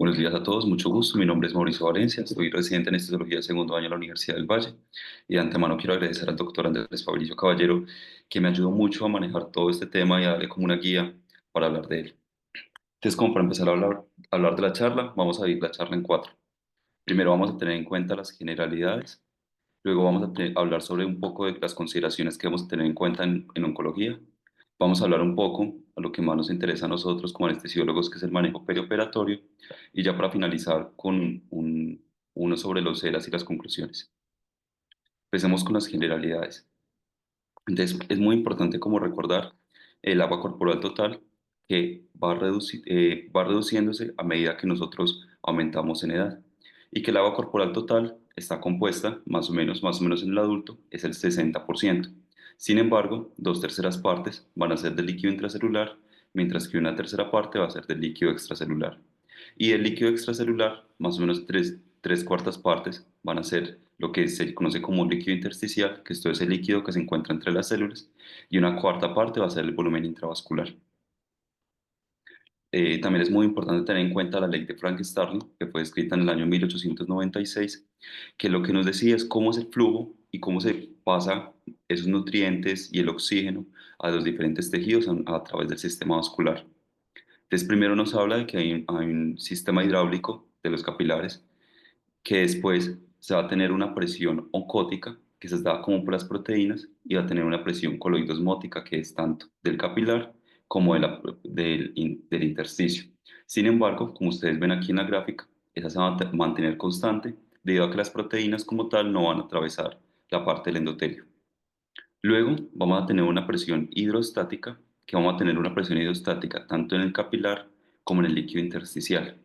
Buenos días a todos, mucho gusto. Mi nombre es Mauricio Valencia, soy residente en Anestesiología de segundo año en la Universidad del Valle y de antemano quiero agradecer al doctor Andrés Fabricio Caballero que me ayudó mucho a manejar todo este tema y a darle como una guía para hablar de él. Entonces, como para empezar a hablar de la charla, vamos a dividir la charla en cuatro. Primero vamos a tener en cuenta las generalidades, luego vamos a hablar sobre un poco de las consideraciones que debemos tener en cuenta en oncología. Vamos a hablar un poco a lo que más nos interesa a nosotros como anestesiólogos, que es el manejo perioperatorio, y ya para finalizar con uno sobre los ELAs y las conclusiones. Empecemos con las generalidades. Entonces, es muy importante como recordar el agua corporal total que va reduciéndose a medida que nosotros aumentamos en edad y que el agua corporal total está compuesta más o menos en el adulto es el 60%. Sin embargo, dos terceras partes van a ser del líquido intracelular, mientras que una tercera parte va a ser del líquido extracelular. Y el líquido extracelular, más o menos tres cuartas partes, van a ser lo que se conoce como líquido intersticial, que esto es el líquido que se encuentra entre las células, y una cuarta parte va a ser el volumen intravascular. También es muy importante tener en cuenta la ley de Frank-Starling, que fue escrita en el año 1896, que lo que nos decía es cómo es el flujo y cómo se pasa esos nutrientes y el oxígeno a los diferentes tejidos a través del sistema vascular. Entonces, primero nos habla de que hay un sistema hidráulico de los capilares, que después se va a tener una presión oncótica, que se da como por las proteínas, y va a tener una presión coloidosmótica, que es tanto del capilar como del intersticio. Sin embargo, como ustedes ven aquí en la gráfica, esa se va a mantener constante debido a que las proteínas como tal no van a atravesar la parte del endotelio. Luego vamos a tener una presión hidrostática, que vamos a tener una presión hidrostática tanto en el capilar como en el líquido intersticial.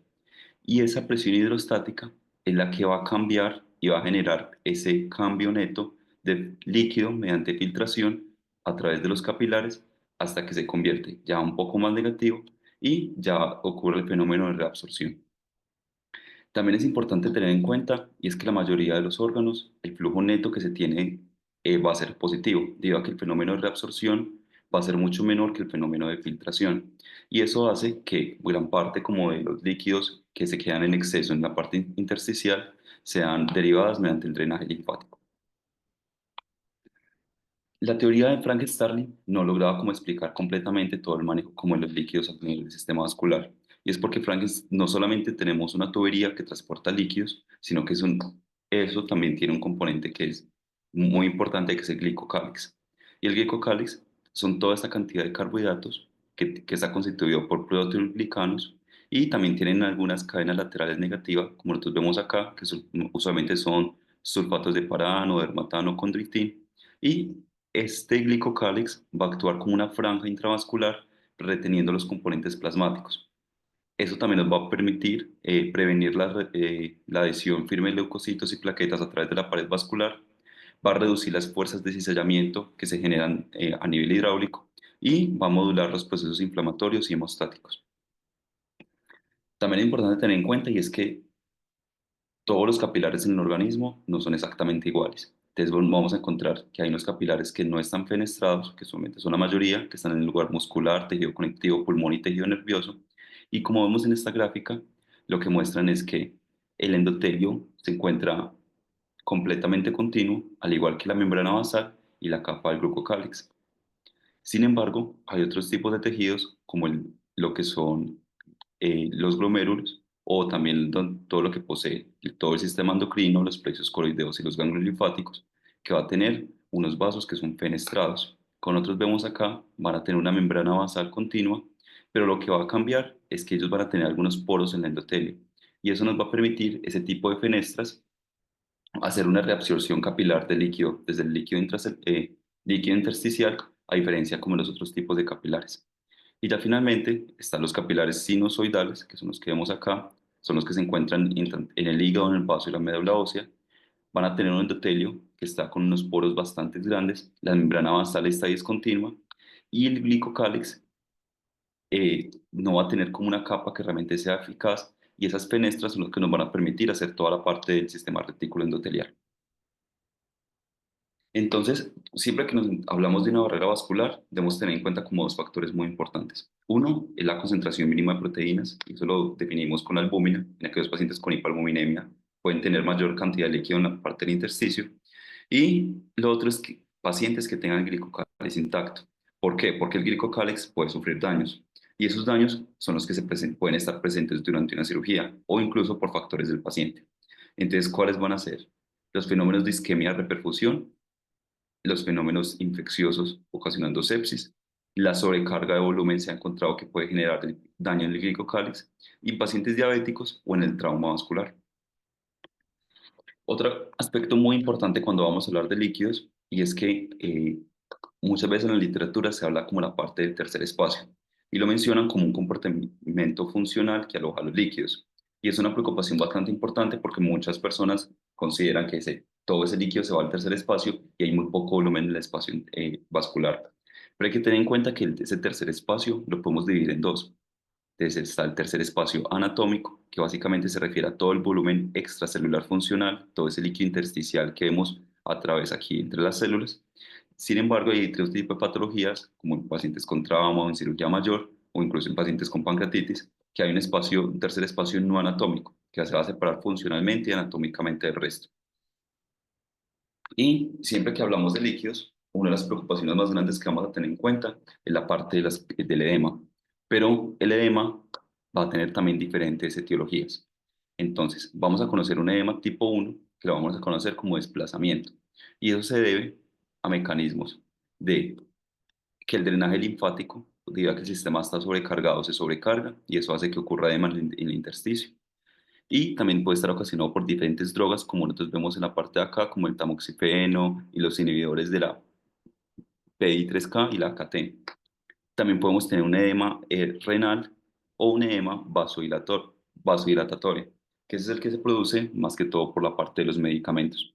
Y esa presión hidrostática es la que va a cambiar y va a generar ese cambio neto de líquido mediante filtración a través de los capilares hasta que se convierte ya un poco más negativo y ya ocurre el fenómeno de reabsorción. También es importante tener en cuenta, y es que la mayoría de los órganos, el flujo neto que se tiene va a ser positivo, debido a que el fenómeno de reabsorción va a ser mucho menor que el fenómeno de filtración. Y eso hace que gran parte como de los líquidos que se quedan en exceso en la parte intersticial sean derivadas mediante el drenaje linfático. La teoría de Frank Starling no lograba como explicar completamente todo el manejo como de los líquidos a nivel del sistema vascular. Y es porque no solamente tenemos una tubería que transporta líquidos, sino que eso también tiene un componente que es muy importante, que es el glicocálix. Y el glicocálix son toda esta cantidad de carbohidratos que está constituido por proteoglicanos y también tienen algunas cadenas laterales negativas, como nosotros vemos acá, que usualmente son sulfatos de parano, dermatano, condroitín. Y este glicocálix va a actuar como una franja intravascular reteniendo los componentes plasmáticos. Eso también nos va a permitir prevenir la adhesión firme de leucocitos y plaquetas a través de la pared vascular, va a reducir las fuerzas de cizallamiento que se generan a nivel hidráulico y va a modular los procesos inflamatorios y hemostáticos. También es importante tener en cuenta y es que todos los capilares en el organismo no son exactamente iguales. Entonces vamos a encontrar que hay unos capilares que no están fenestrados, que solamente son la mayoría, que están en el lugar muscular, tejido conectivo, pulmón y tejido nervioso. Y como vemos en esta gráfica, lo que muestran es que el endotelio se encuentra completamente continuo, al igual que la membrana basal y la capa del glucocálix. Sin embargo, hay otros tipos de tejidos, como lo que son los glomérulos, o también todo lo que posee todo el sistema endocrino, los plexos coroideos y los ganglios linfáticos, que va a tener unos vasos que son fenestrados. Con otros vemos acá, van a tener una membrana basal continua, pero lo que va a cambiar es que ellos van a tener algunos poros en el endotelio. Y eso nos va a permitir ese tipo de fenestras hacer una reabsorción capilar del líquido desde el líquido intersticial, a diferencia como los otros tipos de capilares. Y ya finalmente están los capilares sinusoidales, que son los que vemos acá, son los que se encuentran en el hígado, en el vaso y la médula ósea. Van a tener un endotelio que está con unos poros bastante grandes, la membrana basal está discontinua y el glicocálix no va a tener como una capa que realmente sea eficaz y esas fenestras son las que nos van a permitir hacer toda la parte del sistema retículo endotelial. Entonces, siempre que nos hablamos de una barrera vascular, debemos tener en cuenta como dos factores muy importantes. Uno es la concentración mínima de proteínas, y eso lo definimos con la albúmina. En aquellos pacientes con hipoalbuminemia pueden tener mayor cantidad de líquido en la parte del intersticio. Y lo otro es que pacientes que tengan el glicocálice intacto. ¿Por qué? Porque el glicocálice puede sufrir daños. Y esos daños son los que pueden estar presentes durante una cirugía o incluso por factores del paciente. Entonces, ¿cuáles van a ser? Los fenómenos de isquemia de reperfusión, los fenómenos infecciosos ocasionando sepsis. La sobrecarga de volumen se ha encontrado que puede generar daño en el glicocálix y en pacientes diabéticos o en el trauma vascular. Otro aspecto muy importante cuando vamos a hablar de líquidos y es que muchas veces en la literatura se habla como la parte del tercer espacio y lo mencionan como un comportamiento funcional que aloja los líquidos. Y es una preocupación bastante importante porque muchas personas consideran que todo ese líquido se va al tercer espacio y hay muy poco volumen en el espacio vascular. Pero hay que tener en cuenta que ese tercer espacio lo podemos dividir en dos. Entonces está el tercer espacio anatómico, que básicamente se refiere a todo el volumen extracelular funcional, todo ese líquido intersticial que vemos a través aquí entre las células. Sin embargo, hay otro tipo de patologías, como en pacientes con trauma o en cirugía mayor, o incluso en pacientes con pancreatitis, que hay un tercer espacio no anatómico, que se va a separar funcionalmente y anatómicamente del resto. Y siempre que hablamos de líquidos, una de las preocupaciones más grandes que vamos a tener en cuenta es la parte del edema. Pero el edema va a tener también diferentes etiologías. Entonces, vamos a conocer un edema tipo 1 que lo vamos a conocer como desplazamiento. Y eso se debe a mecanismos de que el drenaje linfático, debido a que el sistema está sobrecargado, se sobrecarga y eso hace que ocurra edema en el intersticio. Y también puede estar ocasionado por diferentes drogas, como nosotros vemos en la parte de acá, como el tamoxifeno y los inhibidores de la PI3K y la AKT. También podemos tener un edema renal o un edema vasodilatatorio, que ese es el que se produce más que todo por la parte de los medicamentos.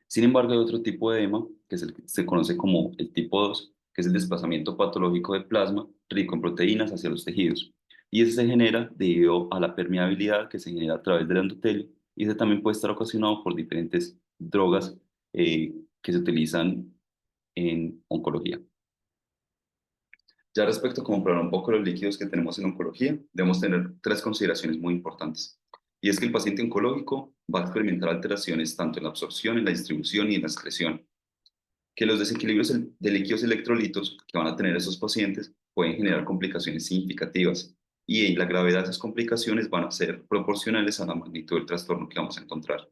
Sin embargo, hay otro tipo de edema, que es el que se conoce como el tipo 2, que es el desplazamiento patológico de plasma rico en proteínas hacia los tejidos. Y ese se genera debido a la permeabilidad que se genera a través del endotelio. Y ese también puede estar ocasionado por diferentes drogas que se utilizan en oncología. Ya respecto a comprar un poco los líquidos que tenemos en oncología, debemos tener tres consideraciones muy importantes. Y es que el paciente oncológico va a experimentar alteraciones tanto en la absorción, en la distribución y en la excreción, que los desequilibrios de líquidos electrolitos que van a tener esos pacientes pueden generar complicaciones significativas y la gravedad de esas complicaciones van a ser proporcionales a la magnitud del trastorno que vamos a encontrar.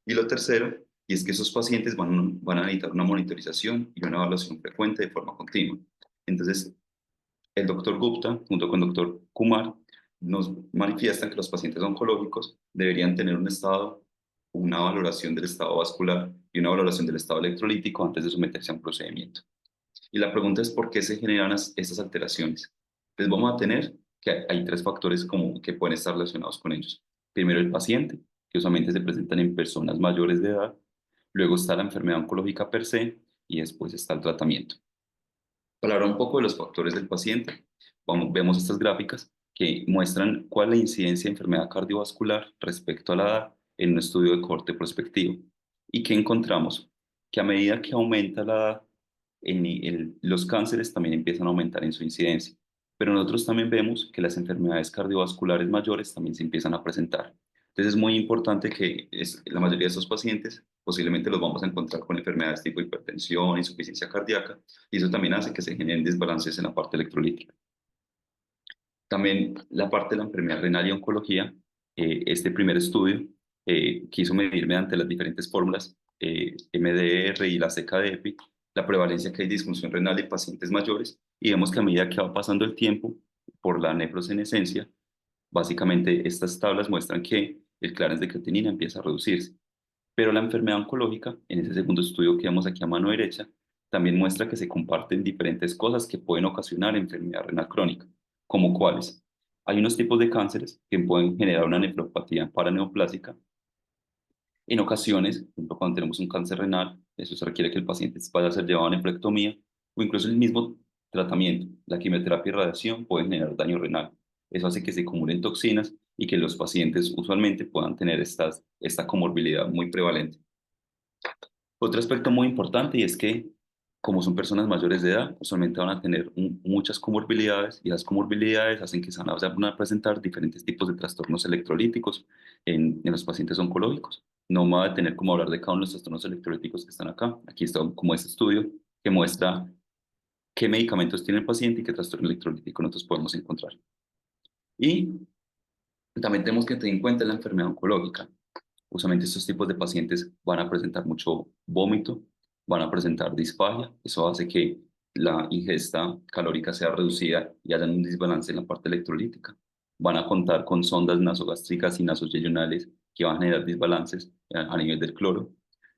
Y lo tercero, y es que esos pacientes van a necesitar una monitorización y una evaluación frecuente de forma continua. Entonces, el doctor Gupta, junto con el doctor Kumar, nos manifiestan que los pacientes oncológicos deberían tener un estado, una valoración del estado vascular y una valoración del estado electrolítico antes de someterse a un procedimiento. Y la pregunta es por qué se generan estas alteraciones. Les vamos a tener que hay tres factores como que pueden estar relacionados con ellos. Primero, el paciente, que usualmente se presentan en personas mayores de edad. Luego está la enfermedad oncológica per se y después está el tratamiento. Para hablar un poco de los factores del paciente, vemos estas gráficas que muestran cuál es la incidencia de enfermedad cardiovascular respecto a la edad en un estudio de corte prospectivo. ¿Y qué encontramos? Que a medida que aumenta la edad, los cánceres también empiezan a aumentar en su incidencia. Pero nosotros también vemos que las enfermedades cardiovasculares mayores también se empiezan a presentar. Entonces es muy importante que la mayoría de estos pacientes posiblemente los vamos a encontrar con enfermedades tipo hipertensión, insuficiencia cardíaca, y eso también hace que se generen desbalances en la parte electrolítica. También la parte de la enfermedad renal y oncología, este primer estudio quiso medir mediante las diferentes fórmulas MDR y la CKD-EPI la prevalencia que hay de disfunción renal en pacientes mayores y vemos que a medida que va pasando el tiempo por la nefrosenescencia, básicamente estas tablas muestran que el clearance de creatinina empieza a reducirse. Pero la enfermedad oncológica, en ese segundo estudio que vemos aquí a mano derecha, también muestra que se comparten diferentes cosas que pueden ocasionar enfermedad renal crónica, como cuáles. Hay unos tipos de cánceres que pueden generar una nefropatía paraneoplásica. En ocasiones, por ejemplo, cuando tenemos un cáncer renal, eso se requiere que el paciente vaya a ser llevado a nefrectomía o incluso el mismo tratamiento, la quimioterapia y radiación pueden generar daño renal. Eso hace que se acumulen toxinas y que los pacientes usualmente puedan tener esta comorbilidad muy prevalente. Otro aspecto muy importante y es que como son personas mayores de edad, usualmente van a tener muchas comorbilidades y las comorbilidades hacen que van a presentar diferentes tipos de trastornos electrolíticos en los pacientes oncológicos. No me voy a tener como hablar de cada uno de los trastornos electrolíticos que están acá. Aquí está como este estudio que muestra qué medicamentos tiene el paciente y qué trastorno electrolítico nosotros podemos encontrar. Y también tenemos que tener en cuenta la enfermedad oncológica. Usualmente estos tipos de pacientes van a presentar mucho vómito, van a presentar disfagia, eso hace que la ingesta calórica sea reducida y haya un desbalance en la parte electrolítica. Van a contar con sondas nasogástricas y nasoyeyunales que van a generar desbalances a nivel del cloro.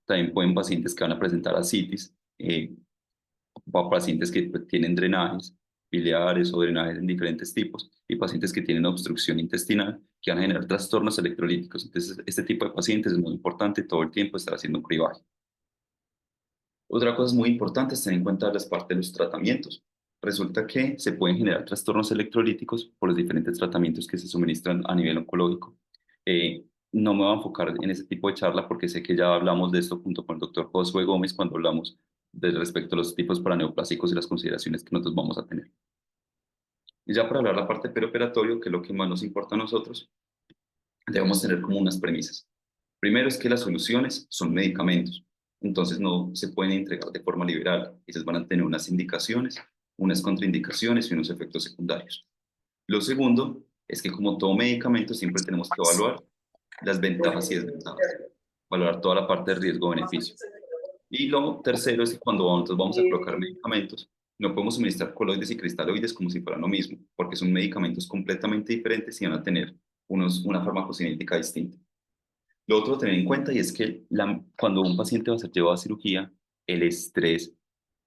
También pueden pacientes que van a presentar ascitis, pacientes que pues, tienen drenajes biliares o drenajes en diferentes tipos y pacientes que tienen obstrucción intestinal que van a generar trastornos electrolíticos. Entonces, este tipo de pacientes es muy importante todo el tiempo estar haciendo un cribaje. Otra cosa muy importante es tener en cuenta las partes de los tratamientos. Resulta que se pueden generar trastornos electrolíticos por los diferentes tratamientos que se suministran a nivel oncológico. No me voy a enfocar en ese tipo de charla porque sé que ya hablamos de esto junto con el doctor Josué Gómez cuando hablamos de respecto a los tipos paraneoplásicos y las consideraciones que nosotros vamos a tener. Y ya para hablar la parte perioperatorio, que es lo que más nos importa a nosotros, debemos tener como unas premisas. Primero es que las soluciones son medicamentos, entonces no se pueden entregar de forma liberal. Ellas van a tener unas indicaciones, unas contraindicaciones y unos efectos secundarios. Lo segundo es que como todo medicamento siempre tenemos que evaluar las ventajas y desventajas, valorar toda la parte de riesgo-beneficio. Y lo tercero es que cuando nosotros vamos a colocar medicamentos, no podemos suministrar coloides y cristaloides como si fueran lo mismo, porque son medicamentos completamente diferentes y van a tener una farmacocinética distinta. Lo otro a tener en cuenta y es que cuando un paciente va a ser llevado a cirugía, el estrés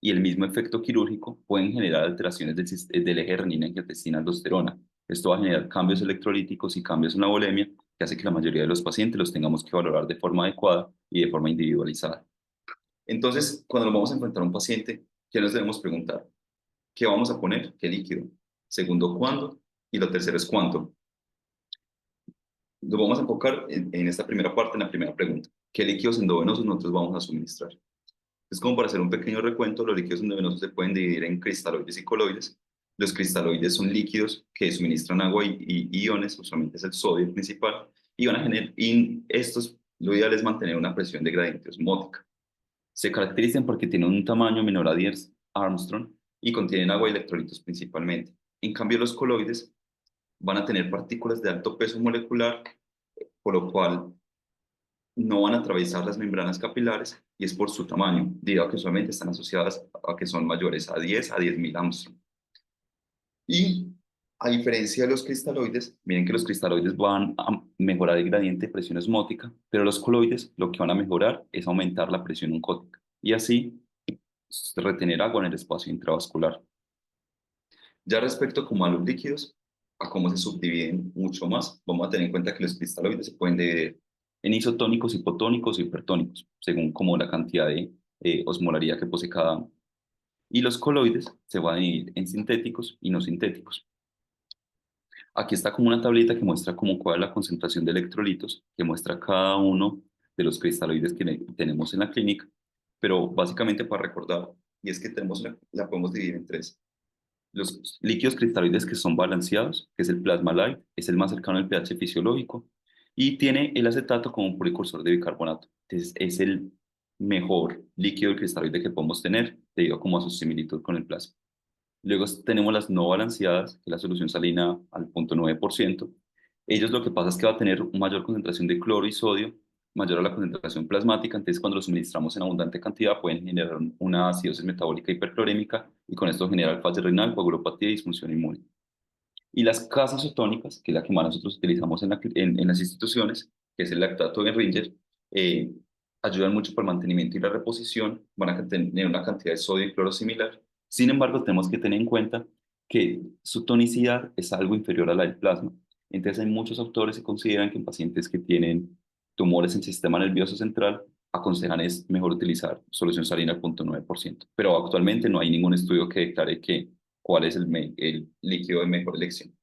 y el mismo efecto quirúrgico pueden generar alteraciones del eje renina-angiotensina-aldosterona. Esto va a generar cambios electrolíticos y cambios en la volemia que hace que la mayoría de los pacientes los tengamos que valorar de forma adecuada y de forma individualizada. Entonces, cuando nos vamos a enfrentar a un paciente, ¿qué nos debemos preguntar? ¿Qué vamos a poner? ¿Qué líquido? Segundo, ¿cuándo? Y lo tercero es cuánto. Nos vamos a enfocar en esta primera parte, en la primera pregunta. ¿Qué líquidos endovenosos nosotros vamos a suministrar? Es como para hacer un pequeño recuento, los líquidos endovenosos se pueden dividir en cristaloides y coloides. Los cristaloides son líquidos que suministran agua y iones, usualmente es el sodio principal, y van a generar, y estos, lo ideal es mantener una presión de gradiente osmótica. Se caracterizan porque tienen un tamaño menor a 10 Armstrong y contienen agua y electrolitos principalmente. En cambio, los coloides van a tener partículas de alto peso molecular, por lo cual no van a atravesar las membranas capilares y es por su tamaño, debido a que usualmente están asociadas a que son mayores a 10.000 Armstrong. Y a diferencia de los cristaloides, miren que los cristaloides van a mejorar el gradiente de presión osmótica, pero los coloides lo que van a mejorar es aumentar la presión oncótica y así retener agua en el espacio intravascular. Ya respecto como a los líquidos, a cómo se subdividen mucho más, vamos a tener en cuenta que los cristaloides se pueden dividir en isotónicos, hipotónicos y hipertónicos, según como la cantidad de osmolaridad que posee cada uno. Y los coloides se van a dividir en sintéticos y no sintéticos. Aquí está como una tablita que muestra como cuál es la concentración de electrolitos que muestra cada uno de los cristaloides que tenemos en la clínica, pero básicamente para recordar, y es que la podemos dividir en tres. Los líquidos cristaloides que son balanceados, que es el plasma light, es el más cercano al pH fisiológico y tiene el acetato como un precursor de bicarbonato. Entonces es el mejor líquido cristaloide que podemos tener debido como a su similitud con el plasma. Luego tenemos las no balanceadas, que es la solución salina al 0.9%. Ellos lo que pasa es que va a tener una mayor concentración de cloro y sodio, mayor a la concentración plasmática, entonces cuando los suministramos en abundante cantidad pueden generar una acidosis metabólica hiperclorémica y con esto generar falla renal, coagulopatía y disfunción inmune. Y las casas otónicas, que es la que más nosotros utilizamos en las instituciones, que es el lactato de Ringer, eh, ayudan mucho para el mantenimiento y la reposición, van a tener una cantidad de sodio y cloro similar. Sin embargo, tenemos que tener en cuenta que su tonicidad es algo inferior a la del plasma. Entonces, hay muchos autores que consideran que en pacientes que tienen tumores en el sistema nervioso central, aconsejan es mejor utilizar solución salina al 0.9%. Pero actualmente no hay ningún estudio que declare que cuál es el líquido de mejor elección.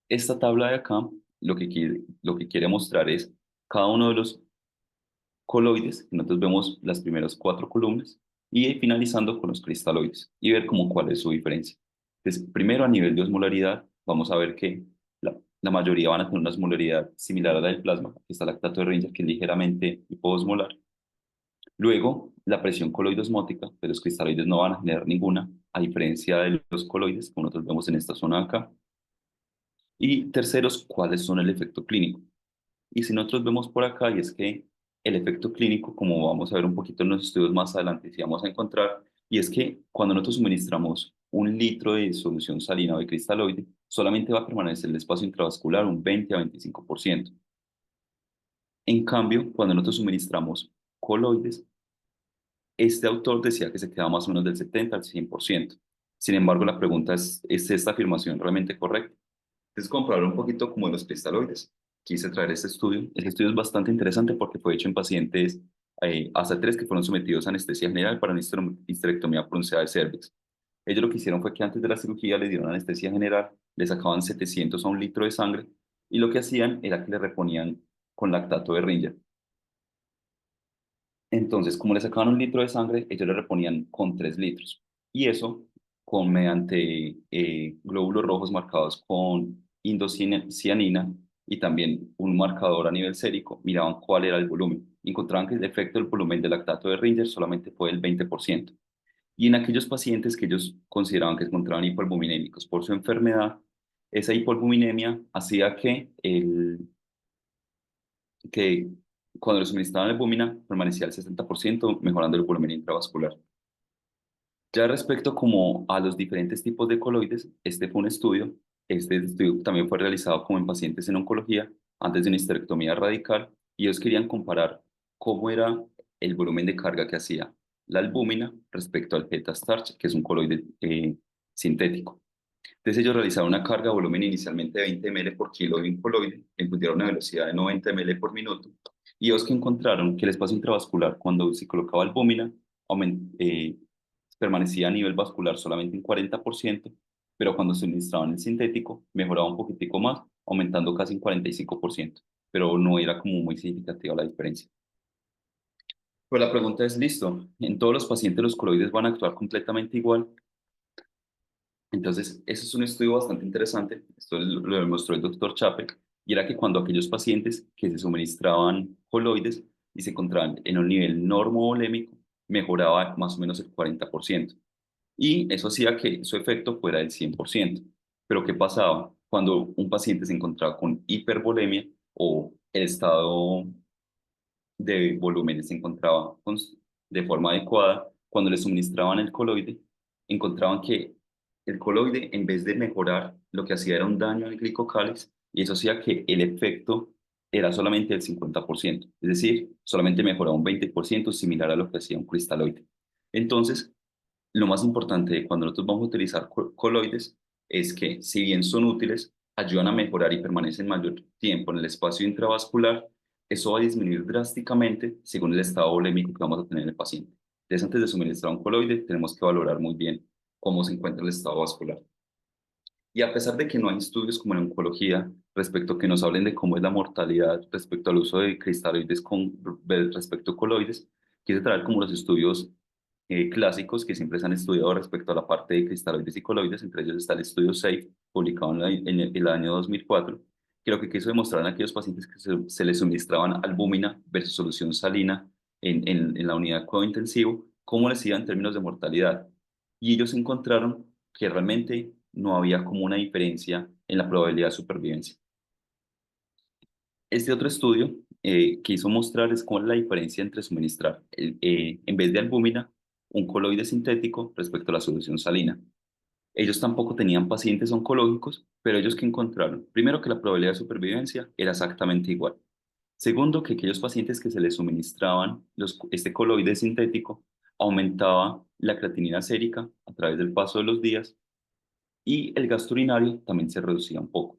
Esta tabla de acá lo que quiere mostrar es cada uno de los coloides, que nosotros vemos las primeras cuatro columnas, y finalizando con los cristaloides, y ver como cuál es su diferencia. Entonces, primero a nivel de osmolaridad, vamos a ver que la mayoría van a tener una osmolaridad similar a la del plasma, que está lactato de Ringer, que es ligeramente hipoosmolar. Luego, la presión coloidosmótica, pero los cristaloides no van a generar ninguna, a diferencia de los coloides, como nosotros vemos en esta zona de acá. Y terceros, ¿cuáles son el efecto clínico? Y si nosotros vemos por acá, y es que el efecto clínico, como vamos a ver un poquito en los estudios más adelante, si vamos a encontrar, y es que cuando nosotros suministramos 1 litro de solución salina o de cristaloide, solamente va a permanecer el espacio intravascular un 20 a 25%. En cambio, cuando nosotros suministramos coloides, este autor decía que se quedaba más o menos del 70 al 100%. Sin embargo, la pregunta ¿es esta afirmación realmente correcta? Entonces, comprobar un poquito como de los cristaloides. Quise traer este estudio. Este estudio es bastante interesante porque fue hecho en pacientes, hasta tres que fueron sometidos a anestesia general para una histerectomía pronunciada del cervix. Ellos lo que hicieron fue que antes de la cirugía les dieron anestesia general, le sacaban 700 a 1 litro de sangre y lo que hacían era que le reponían con lactato de Ringer. Entonces, como le sacaban 1 litro de sangre, ellos le reponían con 3 litros. Y eso mediante glóbulos rojos marcados con indocianina y también un marcador a nivel sérico, miraban cuál era el volumen. Encontraban que el efecto del volumen del lactato de Ringer solamente fue el 20%. Y en aquellos pacientes que ellos consideraban que se encontraban hipoalbuminémicos por su enfermedad, esa hipoalbuminemia hacía que cuando le suministraban albúmina permanecía al 60%, mejorando el volumen intravascular. Ya respecto como a los diferentes tipos de coloides, este fue un estudio. Este estudio también fue realizado como en pacientes en oncología antes de una histerectomía radical y ellos querían comparar cómo era el volumen de carga que hacía la albúmina respecto al beta-starch, que es un coloide sintético. Entonces ellos realizaron una carga de volumen inicialmente de 20 ml por kilo de un coloide, le impusieron una velocidad de 90 ml por minuto, y ellos que encontraron que el espacio intravascular cuando se colocaba albúmina permanecía a nivel vascular solamente en 40%, pero cuando se administraban el sintético mejoraba un poquitico más, aumentando casi en 45%, pero no era como muy significativa la diferencia. Pues la pregunta es, listo, ¿en todos los pacientes los coloides van a actuar completamente igual? Entonces, ese es un estudio bastante interesante, esto lo demostró el doctor Chapek, y era que cuando aquellos pacientes que se suministraban coloides y se encontraban en un nivel normovolémico, mejoraba más o menos el 40%. Y eso hacía que su efecto fuera del 100%. Pero ¿qué pasaba? Cuando un paciente se encontraba con hipervolemia o el estado de volúmenes se encontraba de forma adecuada, cuando le suministraban el coloide, encontraban que el coloide, en vez de mejorar, lo que hacía era un daño al glicocáliz y eso hacía que el efecto era solamente del 50%, es decir, solamente mejoraba un 20%, similar a lo que hacía un cristaloide. Entonces, lo más importante cuando nosotros vamos a utilizar coloides es que, si bien son útiles, ayudan a mejorar y permanecen mayor tiempo en el espacio intravascular, eso va a disminuir drásticamente según el estado volémico que vamos a tener en el paciente. Entonces, antes de suministrar un coloide, tenemos que valorar muy bien cómo se encuentra el estado vascular. Y a pesar de que no hay estudios como en oncología respecto a que nos hablen de cómo es la mortalidad respecto al uso de cristaloides respecto a coloides, quise traer como los estudios clásicos que siempre se han estudiado respecto a la parte de cristaloides y coloides. Entre ellos está el estudio SAFE, publicado en el año 2004, que lo que quiso demostrar en aquellos pacientes que se les suministraban albúmina versus solución salina en la unidad de cuidado intensivo, cómo les iba en términos de mortalidad. Y ellos encontraron que realmente no había como una diferencia en la probabilidad de supervivencia. Este otro estudio quiso mostrar es cuál es la diferencia entre suministrar, en vez de albúmina, un coloide sintético respecto a la solución salina. Ellos tampoco tenían pacientes oncológicos, pero ellos que encontraron, primero que la probabilidad de supervivencia era exactamente igual. Segundo, que aquellos pacientes que se les suministraban este coloide sintético aumentaba la creatinina sérica a través del paso de los días y el gasto urinario también se reducía un poco.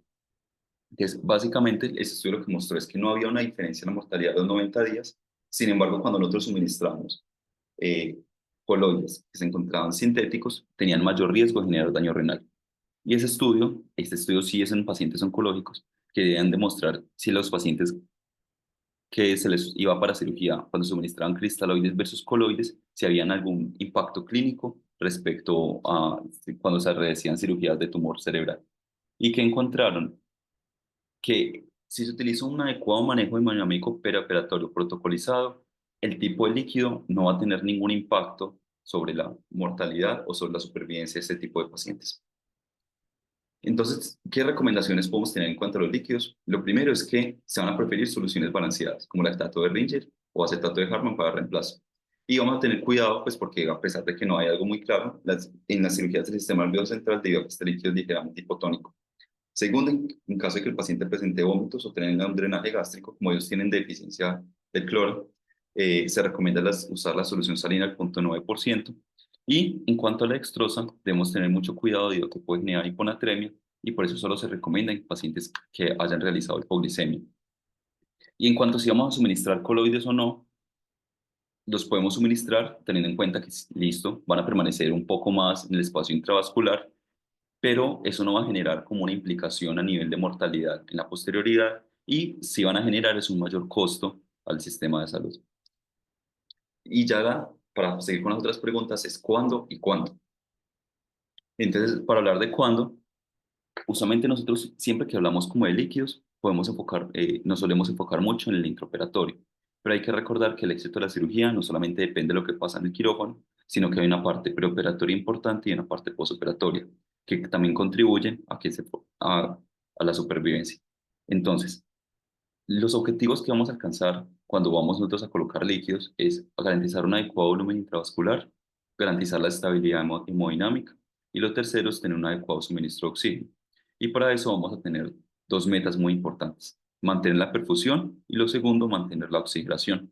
Entonces, básicamente, ese estudio lo que mostró es que no había una diferencia en la mortalidad de los 90 días. Sin embargo, cuando nosotros suministramos eh, coloides que se encontraban sintéticos, tenían mayor riesgo de generar daño renal. Y este estudio sí es en pacientes oncológicos, que deben demostrar si los pacientes que se les iba para cirugía cuando suministraban cristaloides versus coloides, si habían algún impacto clínico respecto a cuando se realizan cirugías de tumor cerebral. Y que encontraron que si se utiliza un adecuado manejo hemodinámico perioperatorio protocolizado, el tipo de líquido no va a tener ningún impacto sobre la mortalidad o sobre la supervivencia de este tipo de pacientes. Entonces, ¿qué recomendaciones podemos tener en cuanto a los líquidos? Lo primero es que se van a preferir soluciones balanceadas, como lactato de Ringer o acetato de Hartmann para reemplazo. Y vamos a tener cuidado, pues porque a pesar de que no hay algo muy claro, en las cirugías del sistema nervioso central debido a que este líquido es ligeramente hipotónico. Segundo, en caso de que el paciente presente vómitos o tenga un drenaje gástrico, como ellos tienen deficiencia del cloro, se recomienda usar la solución salina al 0.9%. Y en cuanto a la dextrosa, debemos tener mucho cuidado debido a que puede generar hiponatremia y por eso solo se recomienda en pacientes que hayan realizado hipoglicemia. Y en cuanto a si vamos a suministrar coloides o no, los podemos suministrar teniendo en cuenta que, listo, van a permanecer un poco más en el espacio intravascular, pero eso no va a generar como una implicación a nivel de mortalidad en la posterioridad y sí van a generar es un mayor costo al sistema de salud. Y ya para seguir con las otras preguntas es cuándo y cuándo. Entonces, para hablar de cuándo, usualmente nosotros siempre que hablamos como de líquidos, nos solemos enfocar mucho en el intraoperatorio, pero hay que recordar que el éxito de la cirugía no solamente depende de lo que pasa en el quirófano, sino que hay una parte preoperatoria importante y una parte posoperatoria, que también contribuyen a la supervivencia. Entonces, los objetivos que vamos a alcanzar cuando vamos nosotros a colocar líquidos es garantizar un adecuado volumen intravascular, garantizar la estabilidad hemodinámica y lo tercero es tener un adecuado suministro de oxígeno. Y para eso vamos a tener dos metas muy importantes, mantener la perfusión y lo segundo, mantener la oxigenación.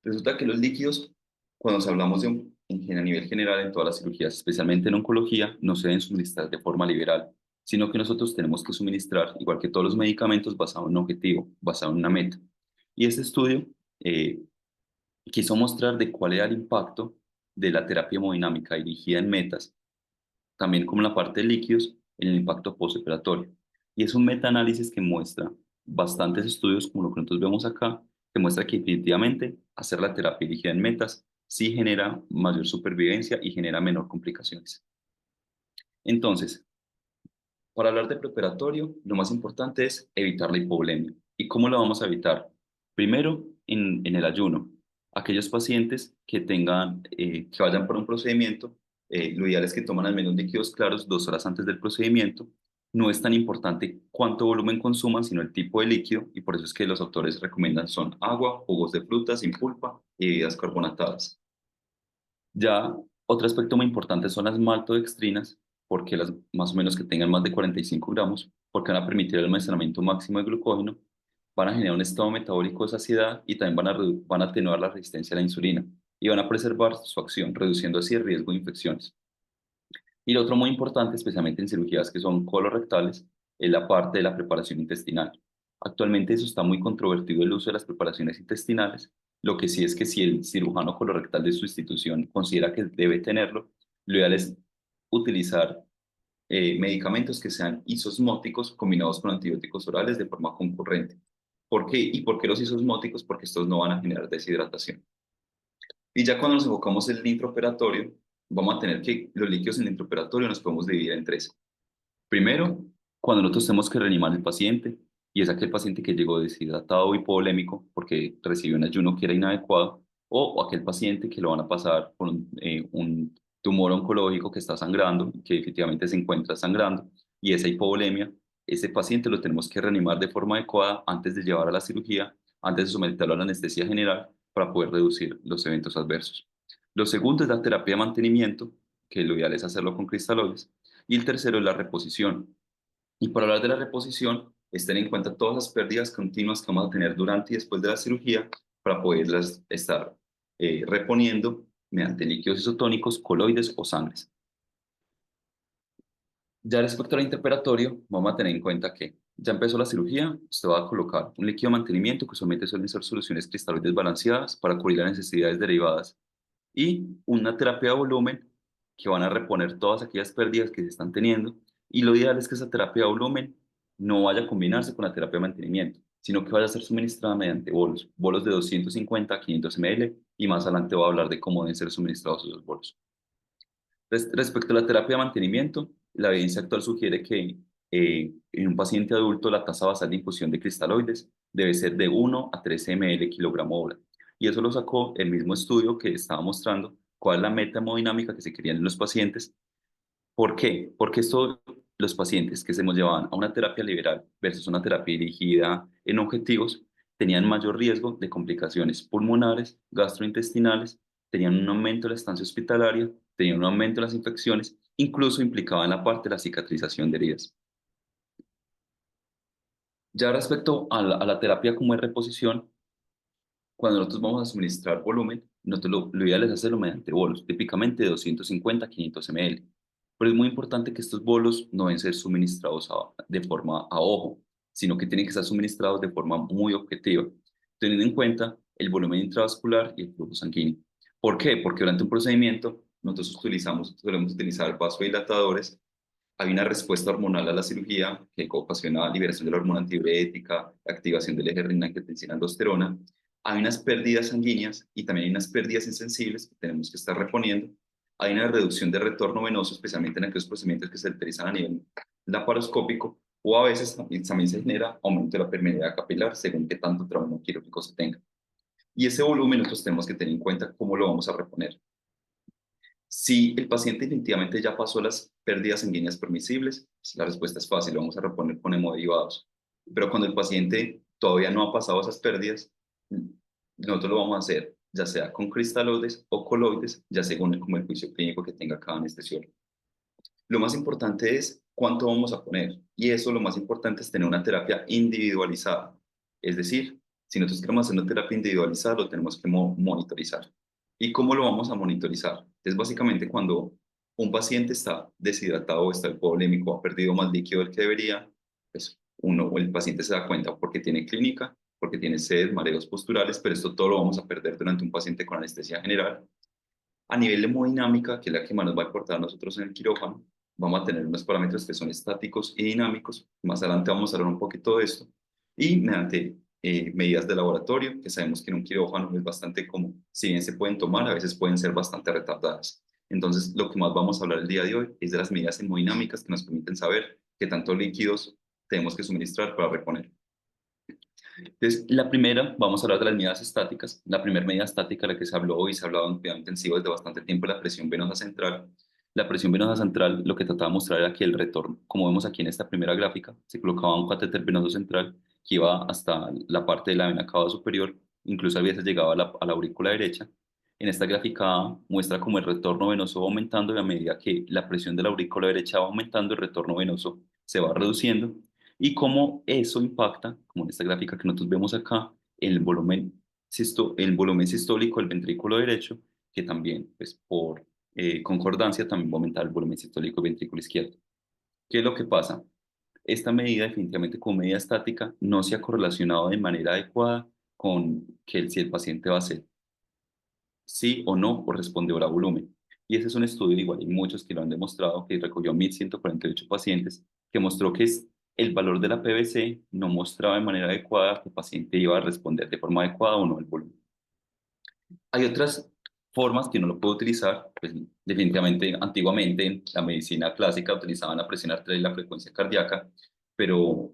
Resulta que los líquidos, cuando hablamos a nivel general en todas las cirugías, especialmente en oncología, no se deben suministrar de forma liberal, sino que nosotros tenemos que suministrar, igual que todos los medicamentos, basado en un objetivo, basado en una meta. Y este estudio eh, quiso mostrar de cuál era el impacto de la terapia hemodinámica dirigida en metas, también como la parte de líquidos, en el impacto postoperatorio. Y es un metaanálisis que muestra bastantes estudios, como lo que nosotros vemos acá, que muestra que definitivamente hacer la terapia dirigida en metas sí genera mayor supervivencia y genera menor complicaciones. Entonces, para hablar de preoperatorio, lo más importante es evitar la hipovolemia. ¿Y cómo la vamos a evitar? Primero, en el ayuno. Aquellos pacientes que vayan por un procedimiento, lo ideal es que toman al menos líquidos claros 2 horas antes del procedimiento. No es tan importante cuánto volumen consuman, sino el tipo de líquido, y por eso es que los autores recomiendan son agua, jugos de frutas sin pulpa y bebidas carbonatadas. Ya otro aspecto muy importante son las maltodextrinas, porque las más o menos que tengan más de 45 gramos, porque van a permitir el almacenamiento máximo de glucógeno, van a generar un estado metabólico de saciedad y también van a atenuar la resistencia a la insulina y van a preservar su acción, reduciendo así el riesgo de infecciones. Y lo otro muy importante, especialmente en cirugías que son colorectales, es la parte de la preparación intestinal. Actualmente eso está muy controvertido el uso de las preparaciones intestinales. Lo que sí es que si el cirujano colorectal de su institución considera que debe tenerlo, lo ideal es utilizar medicamentos que sean isosmóticos combinados con antibióticos orales de forma concurrente. ¿Por qué? ¿Y por qué los isosmóticos? Porque estos no van a generar deshidratación. Y ya cuando nos enfocamos en el intraoperatorio, vamos a tener que los líquidos en el intraoperatorio nos podemos dividir en tres. Primero, cuando nosotros tenemos que reanimar al paciente, y es aquel paciente que llegó deshidratado o hipovolémico porque recibió un ayuno que era inadecuado, o aquel paciente que lo van a pasar por un tumor oncológico que está sangrando, que definitivamente se encuentra sangrando, y esa hipovolemia, ese paciente lo tenemos que reanimar de forma adecuada antes de llevar a la cirugía, antes de someterlo a la anestesia general para poder reducir los eventos adversos. Lo segundo es la terapia de mantenimiento, que lo ideal es hacerlo con cristaloides, y el tercero es la reposición. Y para hablar de la reposición, es tener en cuenta todas las pérdidas continuas que vamos a tener durante y después de la cirugía para poderlas estar reponiendo mediante líquidos isotónicos, coloides o sangres. Ya respecto al interpelatorio, vamos a tener en cuenta que ya empezó la cirugía, usted va a colocar un líquido de mantenimiento que usualmente suelen ser soluciones cristaloides balanceadas para cubrir las necesidades derivadas y una terapia de volumen que van a reponer todas aquellas pérdidas que se están teniendo y lo ideal es que esa terapia de volumen no vaya a combinarse con la terapia de mantenimiento, sino que vaya a ser suministrada mediante bolos, bolos de 250 a 500 ml, y más adelante voy a hablar de cómo deben ser suministrados esos bolos. Respecto a la terapia de mantenimiento, la evidencia actual sugiere que en un paciente adulto la tasa basal de infusión de cristaloides debe ser de 1 a 13 ml kilogramo hora. Y eso lo sacó el mismo estudio que estaba mostrando cuál es la meta hemodinámica que se quería en los pacientes. ¿Por qué? Porque esto, los pacientes que se nos llevaban a una terapia liberal versus una terapia dirigida en objetivos, tenían mayor riesgo de complicaciones pulmonares, gastrointestinales, tenían un aumento de la estancia hospitalaria, tenían un aumento de las infecciones, incluso implicaba en la parte de la cicatrización de heridas. Ya respecto a la terapia como de reposición, cuando nosotros vamos a suministrar volumen, nosotros lo ideal es hacerlo mediante bolos, típicamente de 250 a 500 ml. Pero es muy importante que estos bolos no deben ser suministrados de forma a ojo, sino que tienen que ser suministrados de forma muy objetiva, teniendo en cuenta el volumen intravascular y el flujo sanguíneo. ¿Por qué? Porque durante un procedimiento nosotros solemos utilizar vasodilatadores. Hay una respuesta hormonal a la cirugía que ocasiona liberación de la hormona antidiurética, activación del eje renina-angiotensina-aldosterona. Hay unas pérdidas sanguíneas y también hay unas pérdidas insensibles que tenemos que estar reponiendo. Hay una reducción de retorno venoso, especialmente en aquellos procedimientos que se utilizan a nivel laparoscópico, o a veces también se genera aumento de la permeabilidad capilar según qué tanto trauma quirúrgico se tenga. Y ese volumen nosotros tenemos que tener en cuenta cómo lo vamos a reponer. Si el paciente definitivamente ya pasó las pérdidas sanguíneas permisibles, pues la respuesta es fácil, lo vamos a reponer con hemoderivados. Pero cuando el paciente todavía no ha pasado esas pérdidas, nosotros lo vamos a hacer ya sea con cristaloides o coloides, ya según como el juicio clínico que tenga cada anestesiólogo. Lo más importante es cuánto vamos a poner, y eso lo más importante es tener una terapia individualizada. Es decir, si nosotros queremos hacer una terapia individualizada, lo tenemos que monitorizar. ¿Y cómo lo vamos a monitorizar? Es básicamente cuando un paciente está deshidratado o está hipovolémico, ha perdido más líquido del que debería, pues uno o el paciente se da cuenta porque tiene clínica, porque tiene sed, mareos posturales, pero esto todo lo vamos a perder durante un paciente con anestesia general. A nivel de hemodinámica, que es la que más nos va a importar a nosotros en el quirófano, vamos a tener unos parámetros que son estáticos y dinámicos. Más adelante vamos a hablar un poquito de esto. Y mediante medidas de laboratorio, que sabemos que en un quirófano es bastante común, si bien se pueden tomar, a veces pueden ser bastante retardadas. Entonces, lo que más vamos a hablar el día de hoy es de las medidas hemodinámicas que nos permiten saber qué tanto líquidos tenemos que suministrar para reponer. Entonces, la primera, vamos a hablar de las medidas estáticas. La primera medida estática de la que se habló y se ha hablado en cuidado intensivo desde bastante tiempo es la presión venosa central. La presión venosa central lo que trataba de mostrar era que el retorno, como vemos aquí en esta primera gráfica, se colocaba un catéter venoso central que iba hasta la parte de la vena cava superior, incluso a veces llegaba a la aurícula derecha. En esta gráfica A muestra cómo el retorno venoso va aumentando y a medida que la presión de la aurícula derecha va aumentando, el retorno venoso se va reduciendo y cómo eso impacta, como en esta gráfica que nosotros vemos acá, el volumen sistólico del ventrículo derecho, que también, pues por concordancia, también va a aumentar el volumen sistólico del ventrículo izquierdo. ¿Qué es lo que pasa? Esta medida, definitivamente como medida estática, no se ha correlacionado de manera adecuada con si el paciente va a ser sí o no corresponde a volumen. Y ese es un estudio, igual hay muchos que lo han demostrado, que recogió 1.148 pacientes, que mostró que el valor de la PVC no mostraba de manera adecuada que el paciente iba a responder de forma adecuada o no al volumen. Hay otras formas que uno lo puede utilizar, pues definitivamente antiguamente en la medicina clásica utilizaban la presión arterial y la frecuencia cardíaca, pero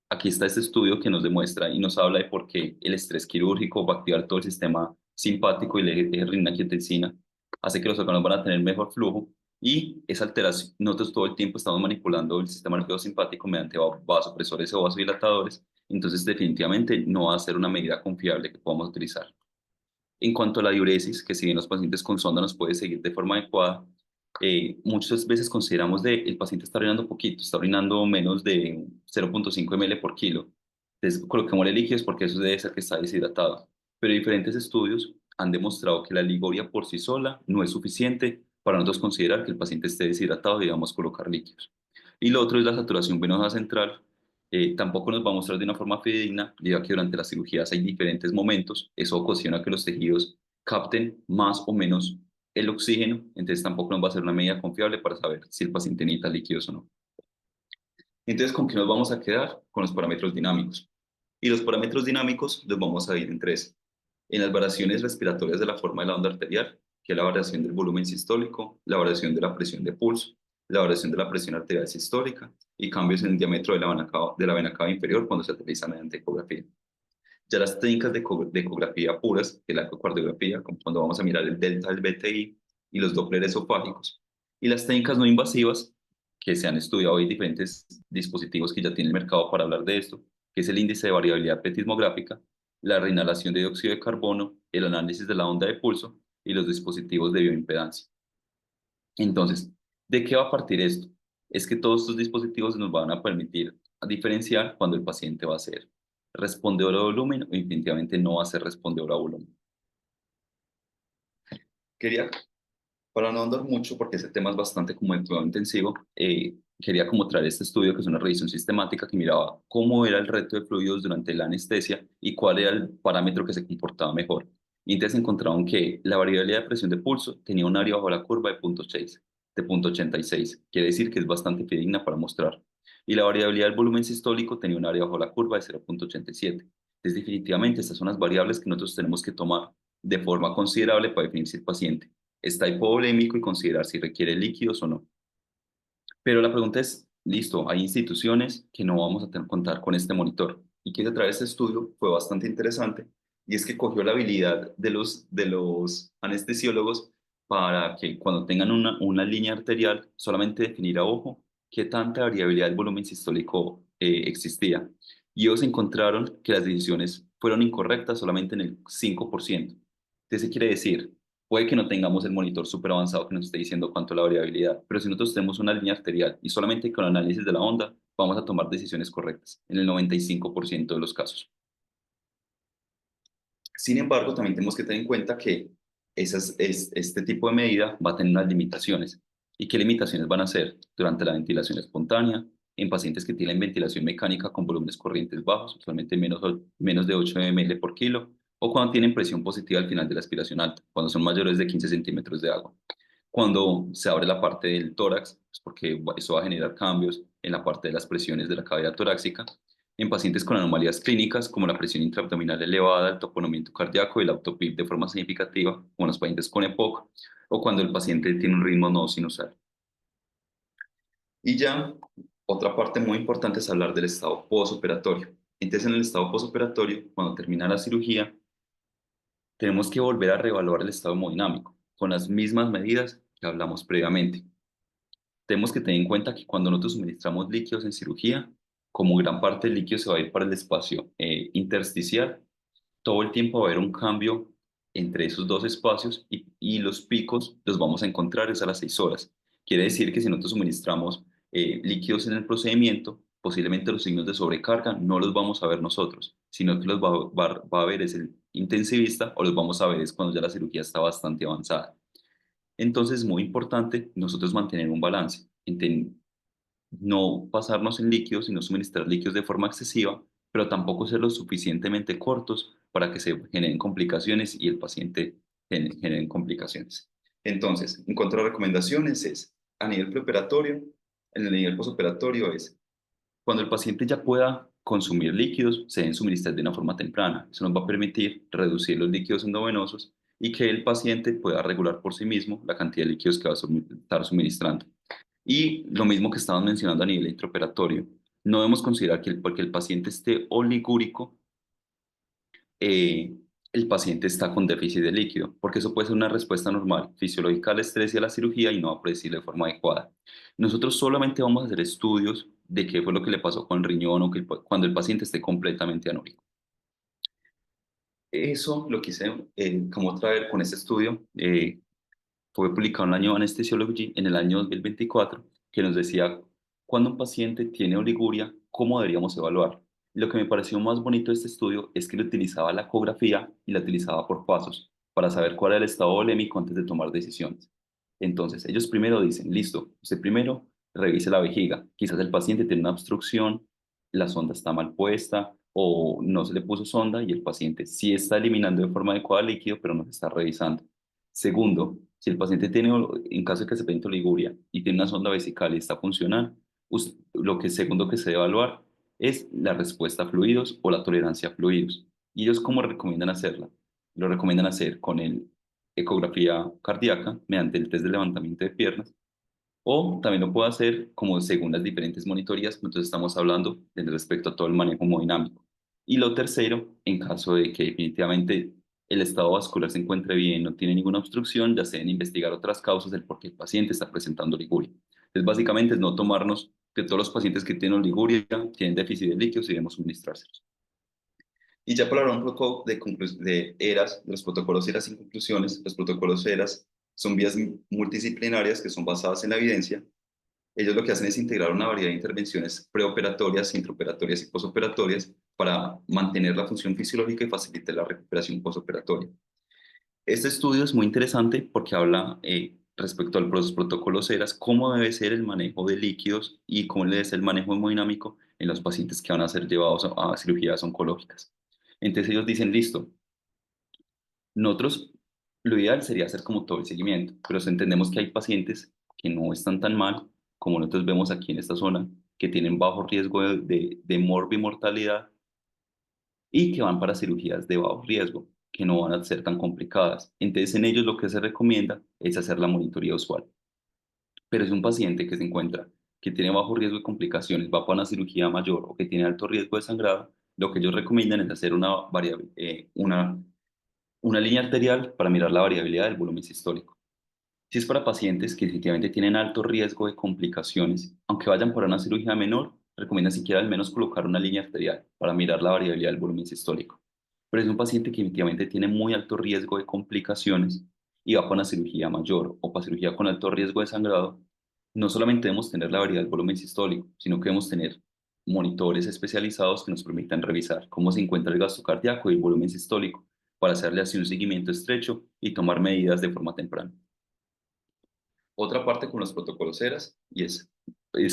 aquí está este estudio que nos demuestra y nos habla de por qué el estrés quirúrgico va a activar todo el sistema simpático y la renina-angiotensina, hace que los órganos van a tener mejor flujo y esa alteración, nosotros todo el tiempo estamos manipulando el sistema nervioso simpático mediante vasopresores o vasodilatadores, entonces definitivamente no va a ser una medida confiable que podamos utilizar. En cuanto a la diuresis, que si bien los pacientes con sonda nos puede seguir de forma adecuada, muchas veces consideramos que el paciente está orinando poquito, está orinando menos de 0,5 ml por kilo. Entonces, coloquémosle líquidos porque eso debe ser que está deshidratado. Pero diferentes estudios han demostrado que la ligoria por sí sola no es suficiente para nosotros considerar que el paciente esté deshidratado y debamos colocar líquidos. Y lo otro es la saturación venosa central, tampoco nos va a mostrar de una forma fidedigna, debido a que durante las cirugías hay diferentes momentos, eso ocasiona que los tejidos capten más o menos el oxígeno, entonces tampoco nos va a ser una medida confiable para saber si el paciente necesita líquidos o no. Entonces, ¿con qué nos vamos a quedar? Con los parámetros dinámicos. Y los parámetros dinámicos los vamos a dividir en tres. En las variaciones respiratorias de la forma de la onda arterial, que es la variación del volumen sistólico, la variación de la presión de pulso, la variación de la presión arterial sistólica y cambios en el diámetro de la vena cava inferior cuando se realiza mediante ecografía. Ya las técnicas de ecografía puras, que es la ecocardiografía, como cuando vamos a mirar el delta del BTI y los Doppler esofágicos, y las técnicas no invasivas, que se han estudiado hoy diferentes dispositivos que ya tiene el mercado para hablar de esto, que es el índice de variabilidad petismográfica, la reinhalación de dióxido de carbono, el análisis de la onda de pulso y los dispositivos de bioimpedancia. Entonces, ¿de qué va a partir esto? Es que todos estos dispositivos nos van a permitir diferenciar cuando el paciente va a ser respondedor a volumen o definitivamente no va a ser respondedor a volumen. Quería, para no andar mucho, porque ese tema es bastante como de cuidado intensivo, quería como traer este estudio que es una revisión sistemática que miraba cómo era el reto de fluidos durante la anestesia y cuál era el parámetro que se comportaba mejor. Y entonces encontraron que la variabilidad de presión de pulso tenía un área bajo la curva de 0.6, de 0.86. Quiere decir que es bastante fidedigna para mostrar. Y la variabilidad del volumen sistólico tenía un área bajo la curva de 0.87. Entonces, definitivamente, estas son las variables que nosotros tenemos que tomar de forma considerable para definir si el paciente está hipovolémico y considerar si requiere líquidos o no. Pero la pregunta es, listo, hay instituciones que no vamos a tener que contar con este monitor. Y que a través de este estudio fue bastante interesante y es que cogió la habilidad de los anestesiólogos para que cuando tengan una línea arterial solamente definir a ojo qué tanta variabilidad del volumen sistólico existía. Y ellos encontraron que las decisiones fueron incorrectas solamente en el 5%. Entonces, ¿qué quiere decir? Puede que no tengamos el monitor súper avanzado que nos esté diciendo cuánto es la variabilidad, pero si nosotros tenemos una línea arterial y solamente con el análisis de la onda, vamos a tomar decisiones correctas en el 95% de los casos. Sin embargo, también tenemos que tener en cuenta que este tipo de medida va a tener unas limitaciones. ¿Y qué limitaciones van a ser? Durante la ventilación espontánea, en pacientes que tienen ventilación mecánica con volúmenes corrientes bajos, usualmente menos de 8 ml por kilo, o cuando tienen presión positiva al final de la aspiración alta, cuando son mayores de 15 centímetros de agua. Cuando se abre la parte del tórax, pues porque eso va a generar cambios en la parte de las presiones de la cavidad torácica, en pacientes con anomalías clínicas como la presión intraabdominal elevada, el toponamiento cardíaco y el autopip de forma significativa, como los pacientes con EPOC, o cuando el paciente tiene un ritmo no sinusal. Y ya, otra parte muy importante es hablar del estado posoperatorio. Entonces, en el estado posoperatorio, cuando termina la cirugía, tenemos que volver a reevaluar el estado hemodinámico con las mismas medidas que hablamos previamente. Tenemos que tener en cuenta que cuando nosotros suministramos líquidos en cirugía, como gran parte del líquido se va a ir para el espacio intersticial, todo el tiempo va a haber un cambio entre esos dos espacios y los picos los vamos a encontrar es a las 6 horas. Quiere decir que si nosotros suministramos líquidos en el procedimiento, posiblemente los signos de sobrecarga no los vamos a ver nosotros, sino que los va a ver es el intensivista o los vamos a ver es cuando ya la cirugía está bastante avanzada. Entonces es muy importante nosotros mantener un balance, no pasarnos en líquidos, sino suministrar líquidos de forma excesiva, pero tampoco ser lo suficientemente cortos para que se generen complicaciones y el paciente generen complicaciones. Entonces, en cuanto a recomendaciones es, a nivel preoperatorio, en el nivel posoperatorio es, cuando el paciente ya pueda consumir líquidos, se deben suministrar de una forma temprana. Eso nos va a permitir reducir los líquidos endovenosos y que el paciente pueda regular por sí mismo la cantidad de líquidos que va a estar suministrando. Y lo mismo que estábamos mencionando a nivel intraoperatorio, no debemos considerar que porque el paciente esté oligúrico, eh, el paciente está con déficit de líquido, porque eso puede ser una respuesta normal, fisiológica al estrés y a la cirugía y no va a predecir de forma adecuada. Nosotros solamente vamos a hacer estudios de qué fue lo que le pasó con el riñón o cuando el paciente esté completamente anórico. Eso lo quise como traer con este estudio. Fue publicado en el año Anesthesiology en el año 2024, que nos decía cuando un paciente tiene oliguria, cómo deberíamos evaluar. Lo que me pareció más bonito de este estudio es que lo utilizaba la ecografía y la utilizaba por pasos para saber cuál era el estado volémico antes de tomar decisiones. Entonces, ellos primero dicen, listo, usted primero revise la vejiga. Quizás el paciente tiene una obstrucción, la sonda está mal puesta o no se le puso sonda y el paciente sí está eliminando de forma adecuada el líquido, pero no se está revisando. Segundo, si el paciente tiene, en caso de que se presente oliguria y tiene una sonda vesical y está funcional, segundo que se debe evaluar es la respuesta a fluidos o la tolerancia a fluidos. ¿Y ellos cómo recomiendan hacerla? Lo recomiendan hacer con el ecografía cardíaca mediante el test de levantamiento de piernas o también lo puedo hacer como según las diferentes monitorías, entonces estamos hablando de respecto a todo el manejo hemodinámico. Y lo tercero, en caso de que definitivamente el estado vascular se encuentre bien, no tiene ninguna obstrucción, ya se deben investigar otras causas del por qué el paciente está presentando oliguria. Entonces, básicamente es no tomarnos que todos los pacientes que tienen oliguria tienen déficit de líquidos y debemos suministrárselos. Y ya para hablar un poco de ERAS, de los protocolos ERAS sin conclusiones, los protocolos ERAS son vías multidisciplinarias que son basadas en la evidencia. Ellos lo que hacen es integrar una variedad de intervenciones preoperatorias, intraoperatorias y posoperatorias para mantener la función fisiológica y facilitar la recuperación posoperatoria. Este estudio es muy interesante porque habla respecto a los protocolos ERAS, cómo debe ser el manejo de líquidos y cómo debe ser el manejo hemodinámico en los pacientes que van a ser llevados a cirugías oncológicas. Entonces ellos dicen, listo, nosotros lo ideal sería hacer como todo el seguimiento, pero entendemos que hay pacientes que no están tan mal como nosotros vemos aquí en esta zona, que tienen bajo riesgo de morbimortalidad y que van para cirugías de bajo riesgo, que no van a ser tan complicadas. Entonces en ellos lo que se recomienda es hacer la monitoría usual. Pero es un paciente que se encuentra que tiene bajo riesgo de complicaciones, va para una cirugía mayor o que tiene alto riesgo de sangrado, lo que ellos recomiendan es hacer una línea arterial para mirar la variabilidad del volumen sistólico. Si es para pacientes que definitivamente tienen alto riesgo de complicaciones, aunque vayan por una cirugía menor, recomienda siquiera al menos colocar una línea arterial para mirar la variabilidad del volumen sistólico. Pero es un paciente que definitivamente tiene muy alto riesgo de complicaciones y va para una cirugía mayor o para cirugía con alto riesgo de sangrado, no solamente debemos tener la variabilidad del volumen sistólico, sino que debemos tener monitores especializados que nos permitan revisar cómo se encuentra el gasto cardíaco y el volumen sistólico para hacerle así un seguimiento estrecho y tomar medidas de forma temprana. Otra parte con los protocolos ERAS, y es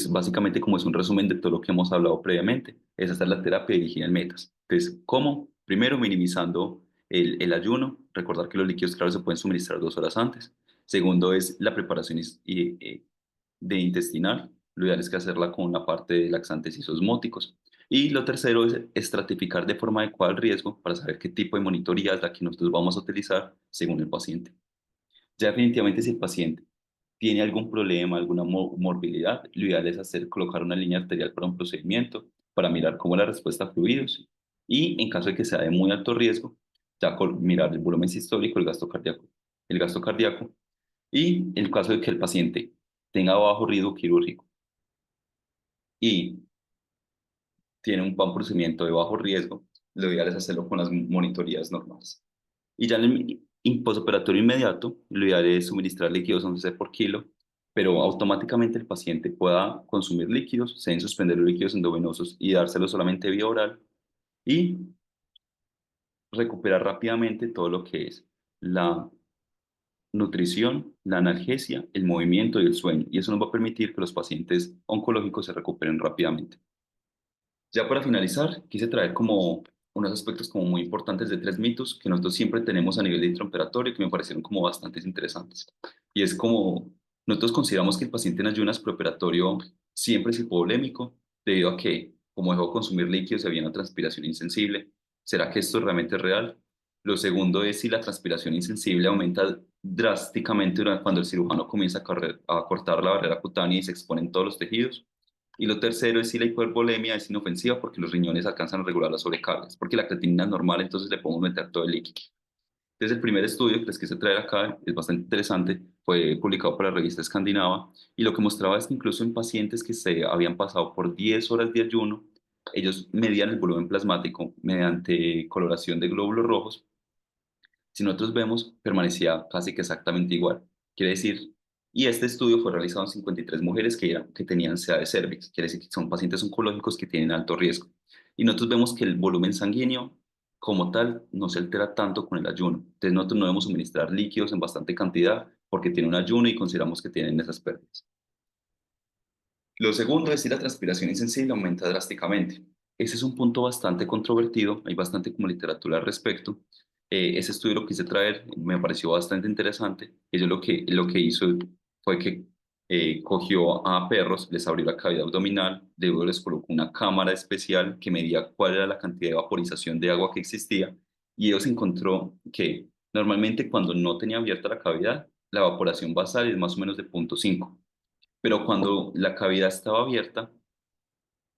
básicamente como es un resumen de todo lo que hemos hablado previamente, es hacer la terapia dirigida en metas. Entonces, ¿cómo? Primero, minimizando el ayuno, recordar que los líquidos claros se pueden suministrar 2 horas antes. Segundo, es la preparación de intestinal. Lo ideal es que hacerla con la parte de laxantes isosmóticos. Y lo tercero es estratificar de forma adecuada el riesgo para saber qué tipo de monitoría es la que nosotros vamos a utilizar según el paciente. Ya definitivamente si el paciente tiene algún problema, alguna morbilidad, lo ideal es colocar una línea arterial para un procedimiento, para mirar cómo la respuesta a fluidos y en caso de que sea de muy alto riesgo, ya mirar el volumen sistólico, el gasto cardíaco y en caso de que el paciente tenga bajo riesgo quirúrgico y tiene un procedimiento de bajo riesgo, lo ideal es hacerlo con las monitorías normales. Y ya en el postoperatorio inmediato, lo ideal es suministrar líquidos 11 por kilo, pero automáticamente el paciente pueda consumir líquidos, se deben suspender los líquidos endovenosos y dárselos solamente vía oral y recuperar rápidamente todo lo que es la nutrición, la analgesia, el movimiento y el sueño. Y eso nos va a permitir que los pacientes oncológicos se recuperen rápidamente. Ya para finalizar, quise traer como unos aspectos como muy importantes de 3 mitos que nosotros siempre tenemos a nivel de intraoperatorio que me parecieron como bastante interesantes. Y es como nosotros consideramos que el paciente en ayunas preoperatorio siempre es hipovolémico debido a que como dejó de consumir líquidos había una transpiración insensible. ¿Será que esto realmente es real? Lo segundo es si la transpiración insensible aumenta drásticamente cuando el cirujano comienza a cortar la barrera cutánea y se exponen todos los tejidos. Y lo tercero es si la hipervolemia es inofensiva porque los riñones alcanzan a regular las sobrecargas, porque la creatinina es normal, entonces le podemos meter todo el líquido. Entonces el primer estudio que les quise traer acá es bastante interesante, fue publicado por la revista Escandinava y lo que mostraba es que incluso en pacientes que se habían pasado por 10 horas de ayuno, ellos medían el volumen plasmático mediante coloración de glóbulos rojos. Si nosotros vemos, permanecía casi que exactamente igual. Quiere decir, y este estudio fue realizado en 53 mujeres que tenían SEA de cervix, quiere decir que son pacientes oncológicos que tienen alto riesgo. Y nosotros vemos que el volumen sanguíneo, como tal, no se altera tanto con el ayuno. Entonces nosotros no debemos suministrar líquidos en bastante cantidad porque tiene un ayuno y consideramos que tienen esas pérdidas. Lo segundo es si la transpiración insensible aumenta drásticamente. Ese es un punto bastante controvertido, hay bastante como literatura al respecto. Ese estudio lo quise traer, me pareció bastante interesante. Ellos lo que hizo fue que cogió a perros, les abrió la cavidad abdominal, luego les colocó una cámara especial que medía cuál era la cantidad de vaporización de agua que existía y ellos encontró que normalmente cuando no tenía abierta la cavidad, la evaporación basal es más o menos de 0,5, pero cuando la cavidad estaba abierta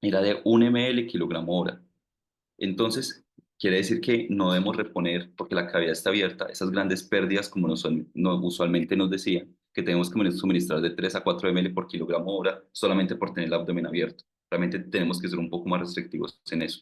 era de 1 ml kilogramo hora. Entonces, quiere decir que no debemos reponer, porque la cavidad está abierta, esas grandes pérdidas, como usualmente nos decían, que tenemos que suministrar de 3 a 4 ml por kilogramo hora solamente por tener el abdomen abierto. Realmente tenemos que ser un poco más restrictivos en eso.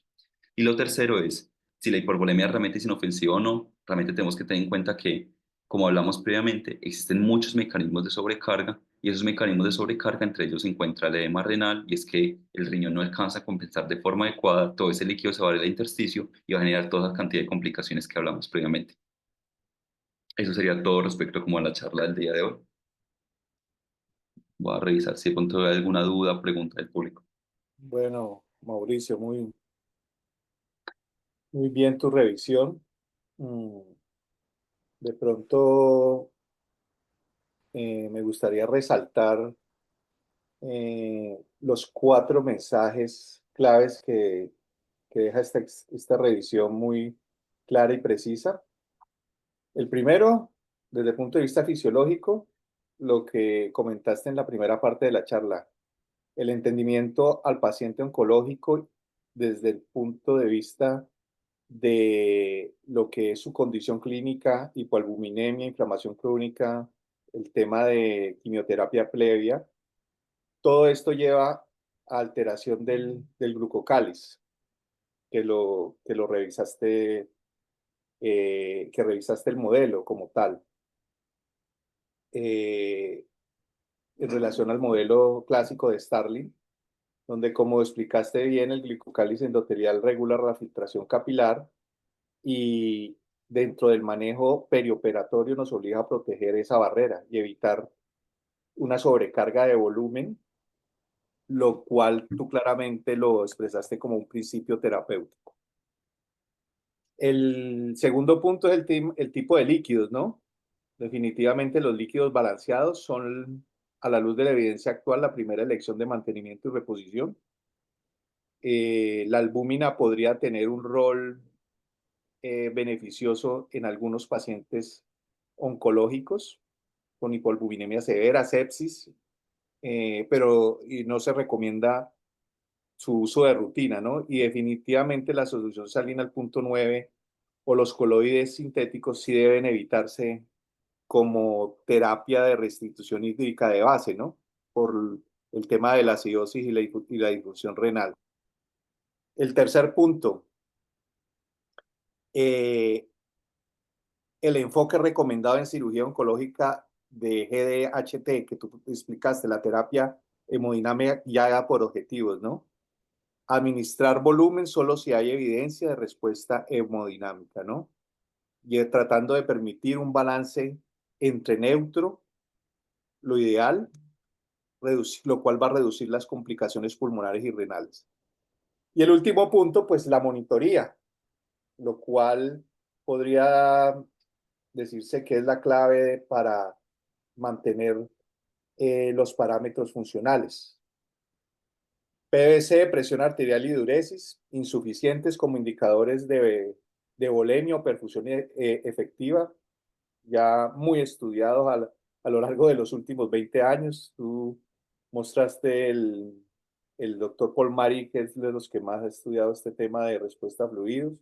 Y lo tercero es, si la hipervolemia realmente es inofensiva o no, realmente tenemos que tener en cuenta que, como hablamos previamente, existen muchos mecanismos de sobrecarga y esos mecanismos de sobrecarga, entre ellos se encuentra el edema renal y es que el riñón no alcanza a compensar de forma adecuada, todo ese líquido se va a ir al intersticio y va a generar toda la cantidad de complicaciones que hablamos previamente. Eso sería todo respecto como a la charla del día de hoy. Voy a revisar si de pronto hay alguna duda, pregunta del público. Bueno, Mauricio, muy bien tu revisión. Mm, De pronto me gustaría resaltar los cuatro mensajes claves que deja esta revisión muy clara y precisa. El primero, desde el punto de vista fisiológico, lo que comentaste en la primera parte de la charla, el entendimiento al paciente oncológico desde el punto de vista de lo que es su condición clínica, hipoalbuminemia, inflamación crónica, el tema de quimioterapia previa. Todo esto lleva a alteración del glucocáliz, que lo revisaste, que revisaste el modelo como tal. Eh, en relación al modelo clásico de Starling, donde como explicaste bien, el glucocálice endotelial regula la filtración capilar y dentro del manejo perioperatorio nos obliga a proteger esa barrera y evitar una sobrecarga de volumen, lo cual tú claramente lo expresaste como un principio terapéutico. El segundo punto es el tipo de líquidos, ¿no? Definitivamente los líquidos balanceados son, a la luz de la evidencia actual, la primera elección de mantenimiento y reposición. La albúmina podría tener un rol beneficioso en algunos pacientes oncológicos con hipoalbuminemia severa, sepsis, pero y no se recomienda su uso de rutina, ¿no? Y definitivamente la solución salina al punto 9 o los coloides sintéticos sí deben evitarse como terapia de restitución hídrica de base, ¿no? Por el tema de la acidosis y la difusión renal. El tercer punto, eh, el enfoque recomendado en cirugía oncológica de GDHT, que tú explicaste, la terapia hemodinámica guiada por objetivos, ¿no? Administrar volumen solo si hay evidencia de respuesta hemodinámica, ¿no? Y tratando de permitir un balance entre neutro, lo ideal, lo cual va a reducir las complicaciones pulmonares y renales. Y el último punto, pues la monitoría, lo cual podría decirse que es la clave para mantener los parámetros funcionales. PVC, presión arterial y diuresis, insuficientes como indicadores de volemia o perfusión efectiva, ya muy estudiados a lo largo de los últimos 20 años. Tú mostraste el doctor Paul Mari, que es de los que más ha estudiado este tema de respuesta a fluidos.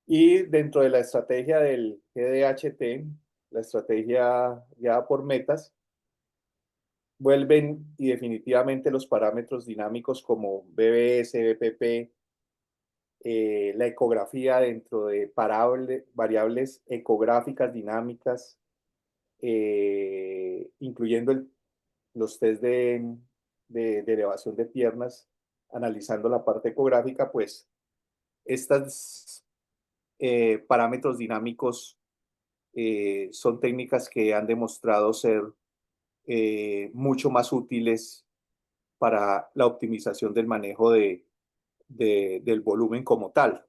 Y dentro de la estrategia del GDHT, la estrategia guiada por metas, vuelven y definitivamente los parámetros dinámicos como BBS, BPP, la ecografía dentro de variables ecográficas dinámicas, incluyendo los test de elevación de piernas, analizando la parte ecográfica, pues estos parámetros dinámicos son técnicas que han demostrado ser mucho más útiles para la optimización del manejo del volumen como tal.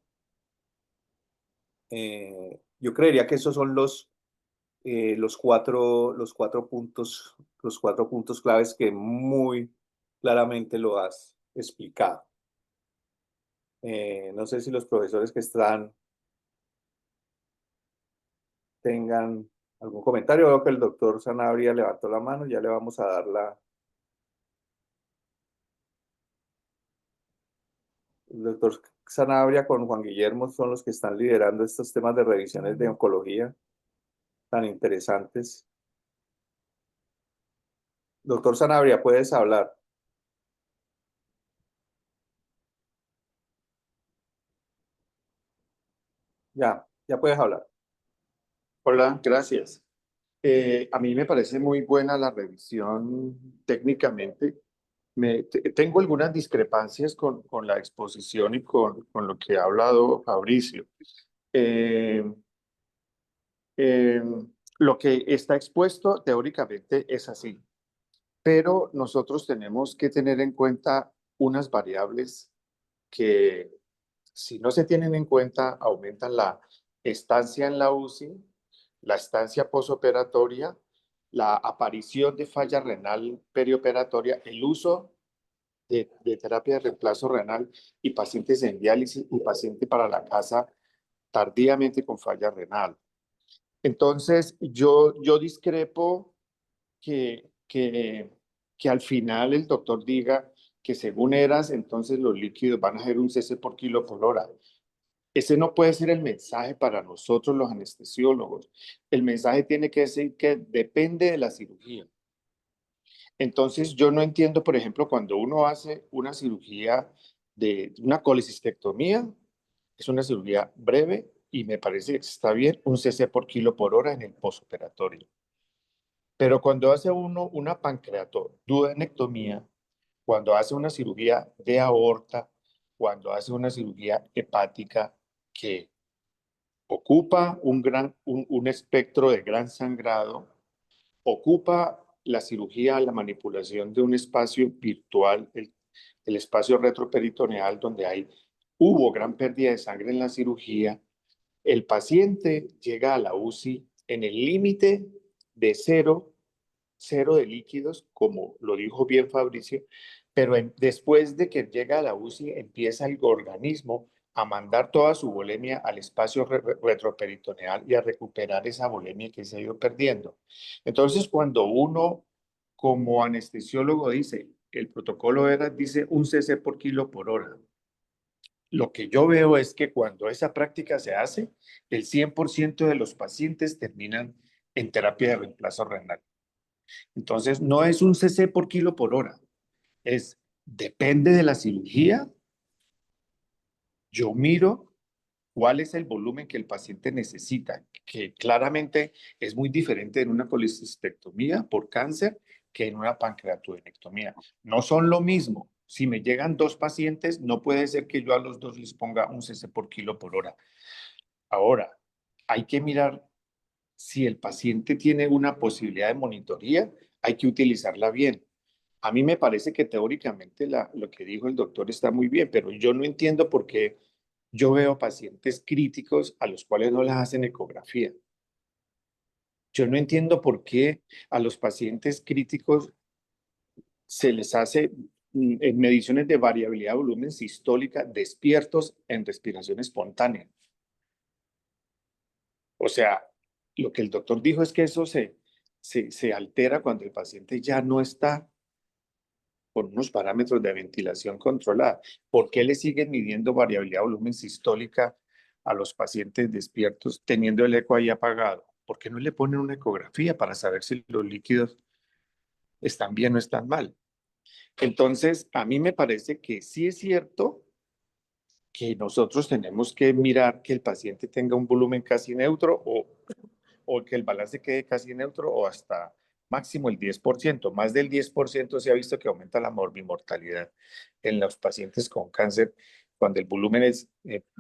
Yo creería que esos son los cuatro puntos los 4 puntos claves que muy claramente lo has explicado. No sé si los profesores que están tengan algún comentario. Veo que el doctor Sanabria levantó la mano, ya le vamos a dar la... El doctor Sanabria con Juan Guillermo son los que están liderando estos temas de revisiones de oncología tan interesantes. Doctor Sanabria, puedes hablar. Ya puedes hablar. Hola, gracias. A mí me parece muy buena la revisión técnicamente. Tengo algunas discrepancias con la exposición y con lo que ha hablado Fabricio. Eh, eh, lo que está expuesto teóricamente es así, pero nosotros tenemos que tener en cuenta unas variables que, si no se tienen en cuenta, aumentan la estancia en la UCI, la estancia posoperatoria, la aparición de falla renal perioperatoria, el uso de terapia de reemplazo renal y pacientes en diálisis y paciente para la casa tardíamente con falla renal. Entonces, yo discrepo que al final el doctor diga que según eras, entonces los líquidos van a ser un cc por kilo por hora. Ese no puede ser el mensaje para nosotros los anestesiólogos. El mensaje tiene que decir que depende de la cirugía. Entonces, yo no entiendo, por ejemplo, cuando uno hace una cirugía de una colecistectomía, es una cirugía breve y me parece que está bien, un cc por kilo por hora en el postoperatorio. Pero cuando hace uno una pancreatoduodenectomía, cuando hace una cirugía de aorta, cuando hace una cirugía hepática que ocupa un espectro de gran sangrado, ocupa la cirugía, la manipulación de un espacio virtual, el espacio retroperitoneal donde hubo gran pérdida de sangre en la cirugía, el paciente llega a la UCI en el límite de cero de líquidos, como lo dijo bien Fabricio, pero después de que llega a la UCI empieza el organismo a mandar toda su volemia al espacio retroperitoneal y a recuperar esa volemia que se ha ido perdiendo. Entonces, cuando uno como anestesiólogo dice, el protocolo dice un cc por kilo por hora, lo que yo veo es que cuando esa práctica se hace, el 100% de los pacientes terminan en terapia de reemplazo renal. Entonces, no es un cc por kilo por hora, depende de la cirugía. Yo miro cuál es el volumen que el paciente necesita, que claramente es muy diferente en una colecistectomía por cáncer que en una pancreatodenectomía. No son lo mismo. Si me llegan 2 pacientes, no puede ser que yo a los 2 les ponga un cc por kilo por hora. Ahora, hay que mirar si el paciente tiene una posibilidad de monitoría, hay que utilizarla bien. A mí me parece que teóricamente lo que dijo el doctor está muy bien, pero yo no entiendo por qué yo veo pacientes críticos a los cuales no les hacen ecografía. Yo no entiendo por qué a los pacientes críticos se les hace mediciones de variabilidad de volumen sistólica despiertos en respiración espontánea. O sea, lo que el doctor dijo es que eso se altera cuando el paciente ya no está con unos parámetros de ventilación controlada. ¿Por qué le siguen midiendo variabilidad de volumen sistólica a los pacientes despiertos teniendo el eco ahí apagado? ¿Por qué no le ponen una ecografía para saber si los líquidos están bien o están mal? Entonces, a mí me parece que sí es cierto que nosotros tenemos que mirar que el paciente tenga un volumen casi neutro o que el balance quede casi neutro o hasta máximo el 10%. Más del 10% se ha visto que aumenta la morbimortalidad en los pacientes con cáncer cuando el volumen es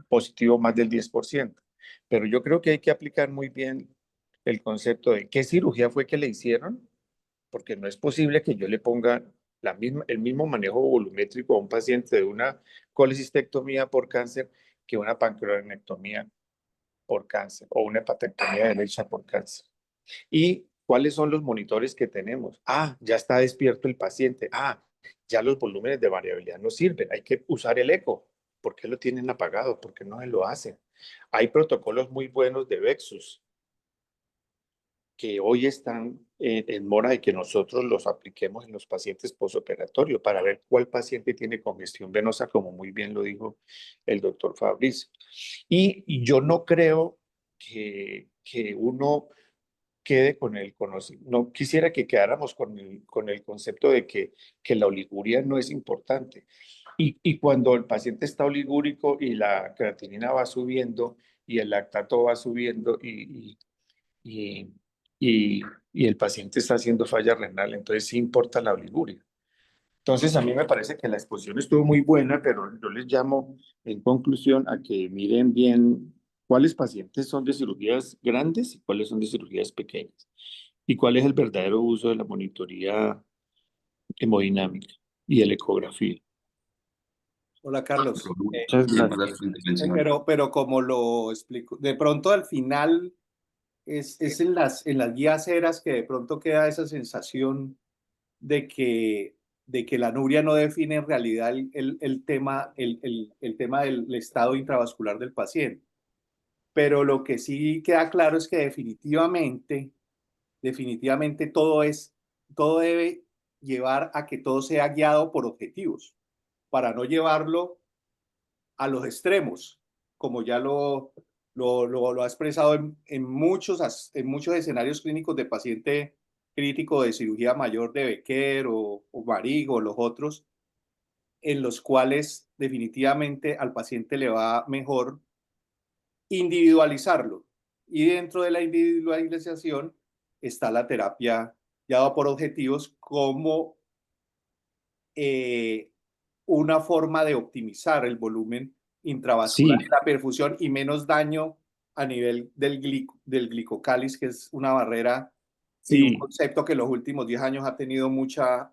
positivo más del 10%. Pero yo creo que hay que aplicar muy bien el concepto de qué cirugía fue que le hicieron, porque no es posible que yo le ponga el mismo manejo volumétrico a un paciente de una colecistectomía por cáncer que una pancreatonectomía por cáncer o una hepatectomía derecha por cáncer. Y ¿cuáles son los monitores que tenemos? Ah, ya está despierto el paciente. Ah, ya los volúmenes de variabilidad no sirven. Hay que usar el eco. ¿Por qué lo tienen apagado? ¿Por qué no se lo hacen? Hay protocolos muy buenos de Vexus que hoy están en mora de que nosotros los apliquemos en los pacientes posoperatorios para ver cuál paciente tiene congestión venosa, como muy bien lo dijo el doctor Fabriz. Y yo no creo que uno quede con el conocimiento. No quisiera que quedáramos con el concepto de que la oliguria no es importante. Y cuando el paciente está oligúrico y la creatinina va subiendo y el lactato va subiendo y, y, y el paciente está haciendo falla renal, entonces sí importa la oliguria. Entonces a mí me parece que la exposición estuvo muy buena, pero yo les llamo en conclusión a que miren bien cuáles pacientes son de cirugías grandes y cuáles son de cirugías pequeñas y cuál es el verdadero uso de la monitoría hemodinámica y de la ecografía. Hola, Carlos. Muchas Muchísimas gracias. gracias por la intervención. Pero como lo explico, de pronto al final es en las guías eras que de pronto queda esa sensación de que la anuria no define en realidad el tema del estado intravascular del paciente. Pero lo que sí queda claro es que definitivamente todo debe llevar a que todo sea guiado por objetivos, para no llevarlo a los extremos, como ya lo ha expresado en muchos escenarios clínicos de paciente crítico de cirugía mayor de Becker o Marigo o los otros, en los cuales definitivamente al paciente le va mejor individualizarlo. Y dentro de la individualización está la terapia guiada por objetivos como eh, una forma de optimizar el volumen intravascular Sí, de la perfusión y menos daño a nivel del glicocáliz, que es una barrera y un sí. concepto que en los últimos 10 años ha tenido mucha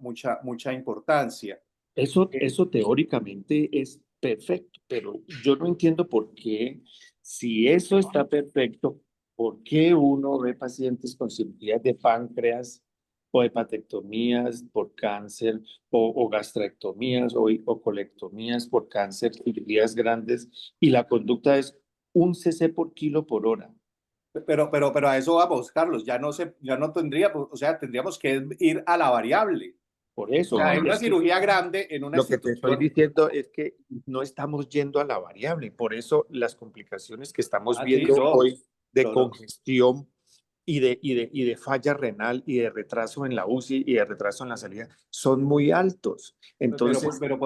importancia. Eso teóricamente es perfecto, pero yo no entiendo por qué, si eso está perfecto, ¿por qué uno ve pacientes con cirugías de páncreas o hepatectomías por cáncer o gastrectomías o colectomías por cáncer, cirugías grandes, y la conducta es un cc por kilo por hora? Pero a eso vamos, Carlos, ya no tendría, o sea, tendríamos que ir a la variable. Por O eso, sea, en una es que cirugía grande, en una lo que te estoy institución. diciendo es que no estamos yendo a la variable, por eso las complicaciones que estamos Ah, sí, viendo no, hoy de no. congestión y de falla renal y de retraso en la UCI y de retraso en la salida son muy altos. Entonces, Pero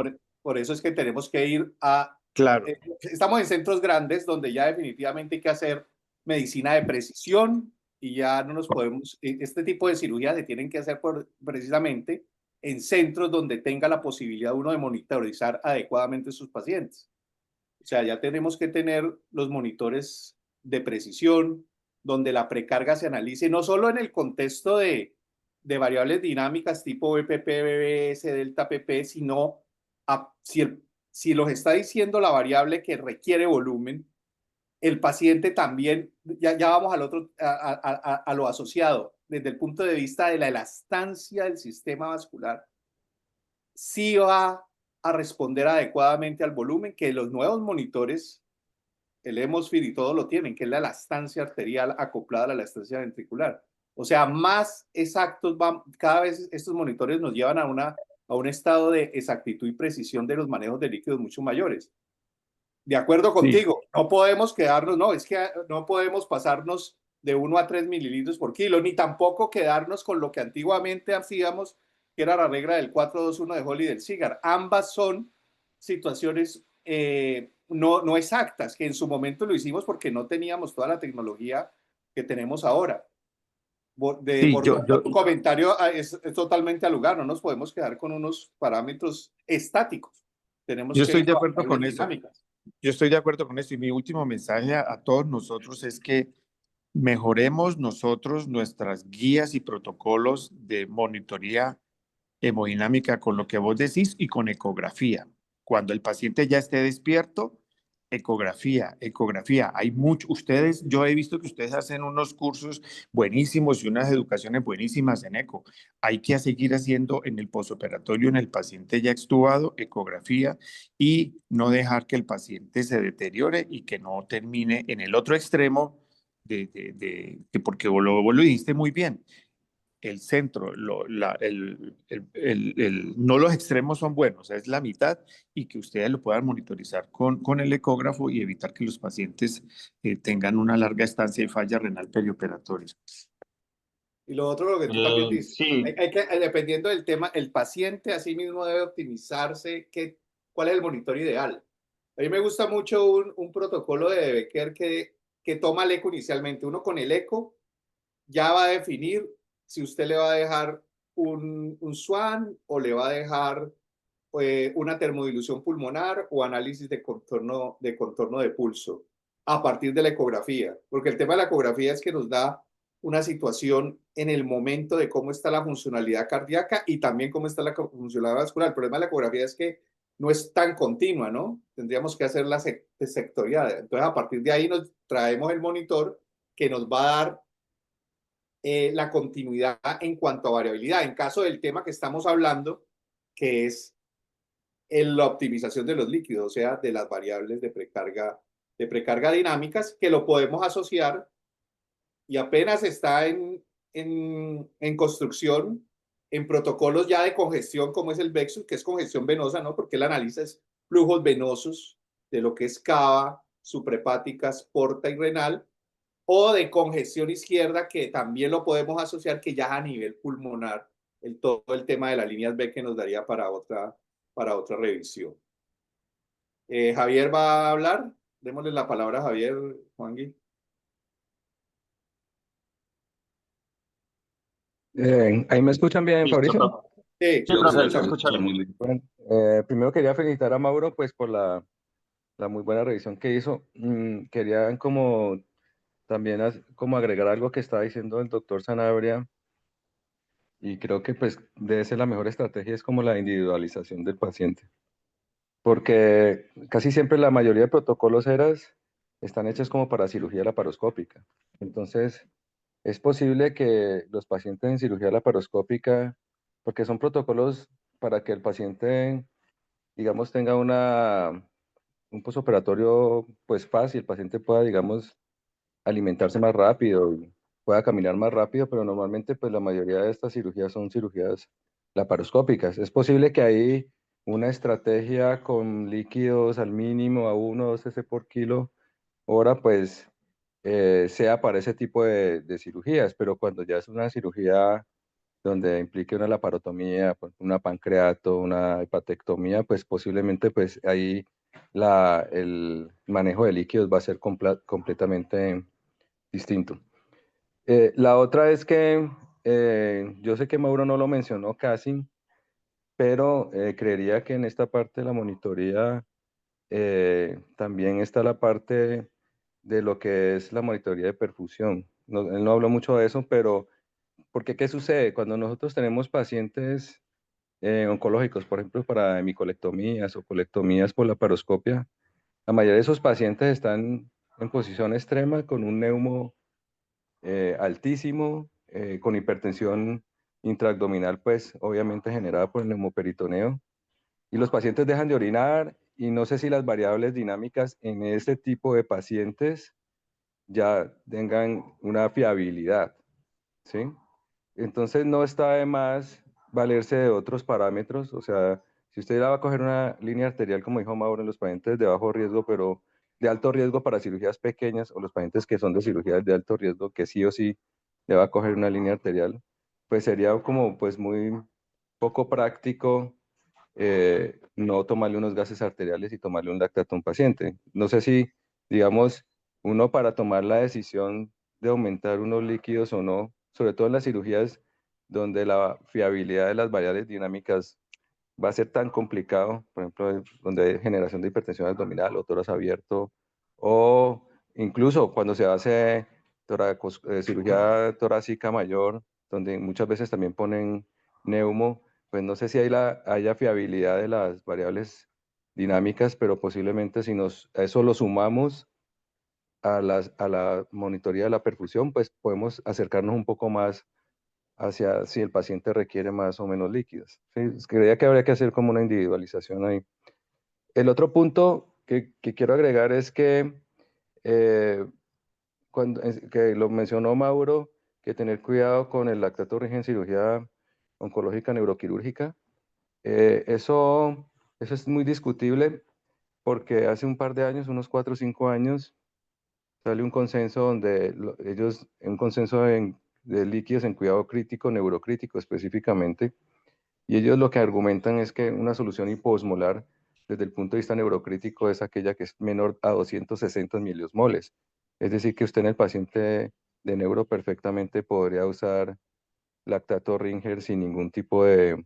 por eso es que tenemos que ir a... claro, estamos en centros grandes donde ya definitivamente hay que hacer medicina de precisión y ya no nos podemos... Este tipo de cirugías se tienen que hacer precisamente en centros donde tenga la posibilidad uno de monitorizar adecuadamente sus pacientes. O sea, ya tenemos que tener los monitores de precisión, donde la precarga se analice no solo en el contexto de variables dinámicas tipo BPP, BBS, delta PP, sino si los está diciendo la variable que requiere volumen, el paciente también, ya vamos al otro, a lo asociado, desde el punto de vista de la elastancia del sistema vascular, sí va a responder adecuadamente al volumen que los nuevos monitores, el Hemosfear y todo lo tienen, que es la elastancia arterial acoplada a la elastancia ventricular. O sea, más exactos van, cada vez estos monitores nos llevan a un estado de exactitud y precisión de los manejos de líquidos mucho mayores. De acuerdo sí, contigo, no podemos quedarnos, no, es que no podemos pasarnos de 1 a 3 mililitros por kilo, ni tampoco quedarnos con lo que antiguamente hacíamos, que era la regla del 4-2-1 de Holly y del Cigar. Ambas son situaciones no exactas, que en su momento lo hicimos porque no teníamos toda la tecnología que tenemos ahora. sí, Por tanto, tu comentario es totalmente al lugar, no nos podemos quedar con unos parámetros estáticos. Tenemos yo que estoy ir de a acuerdo con variables eso. dinámicas. Yo estoy de acuerdo con eso y mi último mensaje a todos nosotros es que mejoremos nosotros nuestras guías y protocolos de monitoría hemodinámica con lo que vos decís y con ecografía. Cuando el paciente ya esté despierto, ecografía, ecografía. Hay mucho, ustedes, yo he visto que ustedes hacen unos cursos buenísimos y unas educaciones buenísimas en eco. Hay que seguir haciendo en el postoperatorio, en el paciente ya extubado, ecografía y no dejar que el paciente se deteriore y que no termine en el otro extremo porque vos lo dijiste muy bien, el centro, no los extremos son buenos, es la mitad y que ustedes lo puedan monitorizar con el ecógrafo y evitar que los pacientes tengan una larga estancia y falla renal perioperatoria. Y lo otro, lo que tú también dices, Sí, dependiendo del tema, el paciente así mismo debe optimizarse cuál es el monitor ideal. A mí me gusta mucho un protocolo de Becker que toma el eco inicialmente. Uno con el eco ya va a definir si usted le va a dejar un SWAN o le va a dejar una termodilución pulmonar o análisis de contorno de pulso a partir de la ecografía, porque el tema de la ecografía es que nos da una situación en el momento de cómo está la funcionalidad cardíaca y también cómo está la funcionalidad vascular. El problema de la ecografía es que no es tan continua, ¿no? Tendríamos que hacerla sectorial. Entonces, a partir de ahí nos traemos el monitor que nos va a dar la continuidad en cuanto a variabilidad. En caso del tema que estamos hablando, que es la optimización de los líquidos, o sea, de las variables de precarga dinámicas, que lo podemos asociar y apenas está en construcción, en protocolos ya de congestión, como es el VEXUS, que es congestión venosa, ¿no? Porque él analiza flujos venosos de lo que es cava, suprahepáticas, porta y renal, o de congestión izquierda, que también lo podemos asociar, que ya a nivel pulmonar, todo el tema de las líneas B que nos daría para otra revisión. Javier va a hablar. Démosle la palabra a Javier, Juangui. ¿Ahí me escuchan bien, listo, Fabricio? Sí, sí, Yo profe, creo se que escucha bien. muy bien. Bueno, primero quería felicitar a Mauro pues por la muy buena revisión que hizo. Quería como también como agregar algo que estaba diciendo el doctor Sanabria y creo que pues debe ser la mejor estrategia es como la individualización del paciente, porque casi siempre la mayoría de protocolos ERAS están hechos como para cirugía laparoscópica. Entonces, es posible que los pacientes en cirugía laparoscópica, porque son protocolos para que el paciente, digamos, tenga un posoperatorio pues fácil, el paciente pueda, digamos, alimentarse más rápido, y pueda caminar más rápido, pero normalmente pues la mayoría de estas cirugías son cirugías laparoscópicas. Es posible que hay una estrategia con líquidos al mínimo a 1 o 2 cc por kilo hora, pues sea para ese tipo de cirugías, pero cuando ya es una cirugía donde implique una laparotomía, una pancreato, una hepatectomía, pues posiblemente pues ahí el manejo de líquidos va a ser completamente distinto. La otra es que yo sé que Mauro no lo mencionó casi, pero creería que en esta parte de la monitoría también está la parte de lo que es la monitoría de perfusión. Él no habló mucho de eso, pero porque ¿qué sucede? Cuando nosotros tenemos pacientes oncológicos, por ejemplo, para hemicolectomías o colectomías por laparoscopia, la mayoría de esos pacientes están en posición extrema con un neumo altísimo, con hipertensión intraabdominal, pues obviamente generada por el neumoperitoneo, y los pacientes dejan de orinar y no sé si las variables dinámicas en este tipo de pacientes ya tengan una fiabilidad, ¿sí? Entonces no está de más valerse de otros parámetros, o sea, si usted va a coger una línea arterial, como dijo Mauro, en los pacientes de bajo riesgo, pero de alto riesgo para cirugías pequeñas, o los pacientes que son de cirugías de alto riesgo, que sí o sí le va a coger una línea arterial, pues sería como pues muy poco práctico no tomarle unos gases arteriales y tomarle un lactato a un paciente. No sé si, digamos, uno para tomar la decisión de aumentar unos líquidos o no, sobre todo en las cirugías donde la fiabilidad de las variables dinámicas va a ser tan complicado, por ejemplo, donde hay generación de hipertensión abdominal o tórax abierto, o incluso cuando se hace cirugía torácica mayor, donde muchas veces también ponen neumo, pues no sé si hay haya fiabilidad de las variables dinámicas, pero posiblemente si a eso lo sumamos a la monitoría de la perfusión, pues podemos acercarnos un poco más hacia si el paciente requiere más o menos líquidos. Sí, creía que habría que hacer como una individualización ahí. El otro punto que quiero agregar es que, que lo mencionó Mauro, que tener cuidado con el lactato rige en cirugía oncológica neuroquirúrgica. Eso es muy discutible porque hace un par de años, unos 4 o 5 años, sale un consenso donde un consenso de líquidos en cuidado crítico, neurocrítico específicamente, y ellos lo que argumentan es que una solución hiposmolar desde el punto de vista neurocrítico es aquella que es menor a 260 miliosmoles. Es decir, que usted en el paciente de neuro perfectamente podría usar lactato Ringer sin ningún tipo de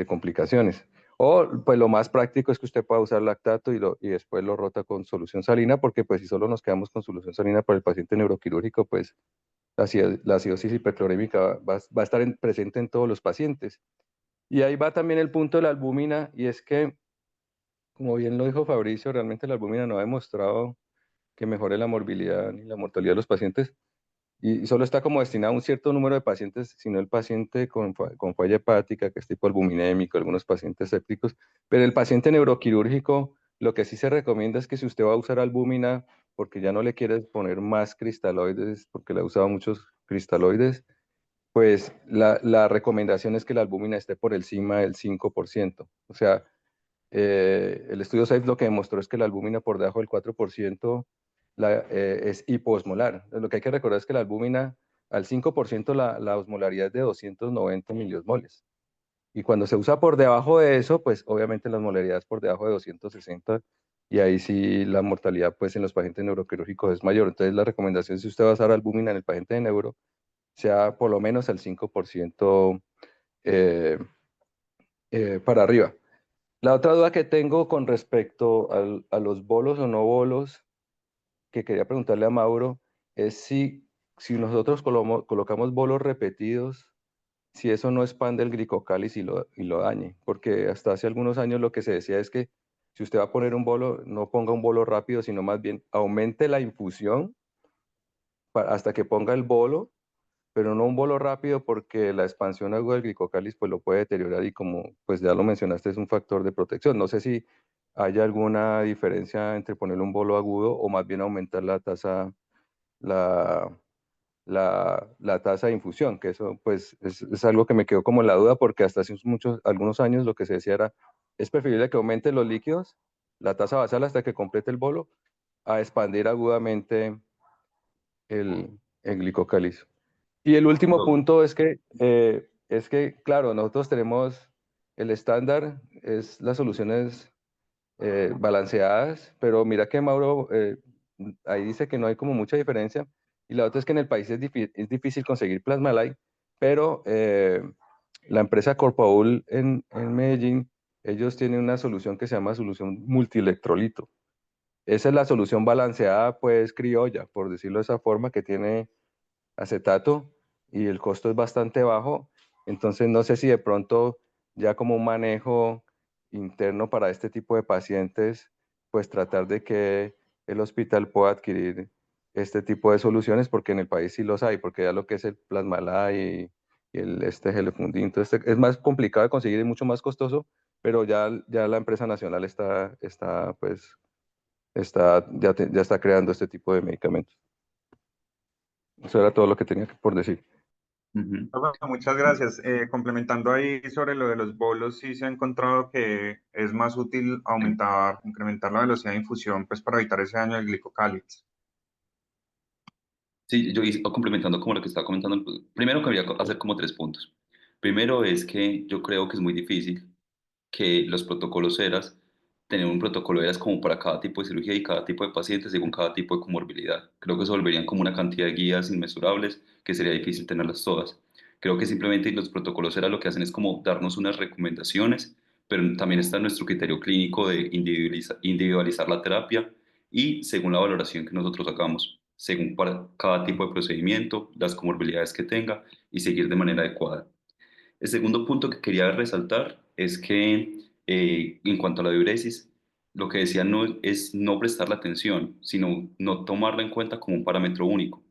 complicaciones. O pues lo más práctico es que usted pueda usar lactato y después lo rota con solución salina, porque pues si solo nos quedamos con solución salina para el paciente neuroquirúrgico, pues la acidosis hiperclorémica va a estar presente en todos los pacientes. Y ahí va también el punto de la albúmina, y es que, como bien lo dijo Fabricio, realmente la albúmina no ha demostrado que mejore la morbilidad ni la mortalidad de los pacientes, y solo está como destinado a un cierto número de pacientes, sino el paciente con falla hepática, que es tipo albuminémico, algunos pacientes sépticos, pero el paciente neuroquirúrgico, lo que sí se recomienda es que si usted va a usar albúmina, porque ya no le quiere poner más cristaloides, porque le ha usado muchos cristaloides, pues la recomendación es que la albúmina esté por encima del 5%. O sea, el estudio SAFE lo que demostró es que la albúmina por debajo del 4% es hiposmolar. Lo que hay que recordar es que la albúmina al 5% la osmolaridad es de 290 miliosmoles. Y cuando se usa por debajo de eso, pues obviamente la osmolaridad es por debajo de 260 y ahí sí la mortalidad pues en los pacientes neuroquirúrgicos es mayor. Entonces la recomendación si usted va a usar albúmina en el paciente de neuro sea por lo menos al 5% eh, para arriba. La otra duda que tengo con respecto a los bolos o no bolos, que quería preguntarle a Mauro, es si nosotros colocamos bolos repetidos, si eso no expande el glicocáliz y lo dañe, porque hasta hace algunos años lo que se decía es que si usted va a poner un bolo, no ponga un bolo rápido, sino más bien aumente la infusión hasta que ponga el bolo, pero no un bolo rápido porque la expansión aguda del glicocáliz pues lo puede deteriorar y como pues ya lo mencionaste es un factor de protección. No sé si hay alguna diferencia entre ponerle un bolo agudo o más bien aumentar la, la tasa de infusión, que eso pues es algo que me quedó como en la duda porque hasta hace algunos años lo que se decía era, es preferible que aumente los líquidos, la tasa basal hasta que complete el bolo, a expandir agudamente el glicocáliz. Y el último punto es que, claro, nosotros tenemos el estándar, es las soluciones balanceadas, pero mira que Mauro ahí dice que no hay como mucha diferencia. Y la otra es que en el país es difícil conseguir Plasmalite, pero la empresa Corpaul en Medellín, ellos tienen una solución que se llama solución multielectrolito. Esa es la solución balanceada, pues criolla, por decirlo de esa forma, que tiene acetato y el costo es bastante bajo. Entonces no sé si de pronto ya como un manejo interno para este tipo de pacientes, pues tratar de que el hospital pueda adquirir este tipo de soluciones, porque en el país sí los hay, porque ya lo que es el Plasmalá y este Gelefundin, entonces es más complicado de conseguir y mucho más costoso, pero ya la empresa nacional ya está creando este tipo de medicamentos. Eso era todo lo que tenía por decir. Ujú. Bueno, muchas gracias. Complementando ahí sobre lo de los bolos, sí se ha encontrado que es más útil incrementar la velocidad de infusión, pues para evitar ese daño del glicocáliz. Sí, complementando como lo que estaba comentando, pues, primero quería hacer como 3 puntos. Primero es que yo creo que es muy difícil que los protocolos ERAS, tener un protocolo ERAS como para cada tipo de cirugía y cada tipo de paciente según cada tipo de comorbilidad. Creo que se volverían como una cantidad de guías inmesurables que sería difícil tenerlas todas. Creo que simplemente los protocolos ERAS lo que hacen es como darnos unas recomendaciones, pero también está nuestro criterio clínico de individualizar la terapia y según la valoración que nosotros hagamos, según para cada tipo de procedimiento, las comorbilidades que tenga y seguir de manera adecuada. El segundo punto que quería resaltar es que En cuanto a la diuresis, lo que decía no es no prestarle atención, sino no tomarla en cuenta como un parámetro único.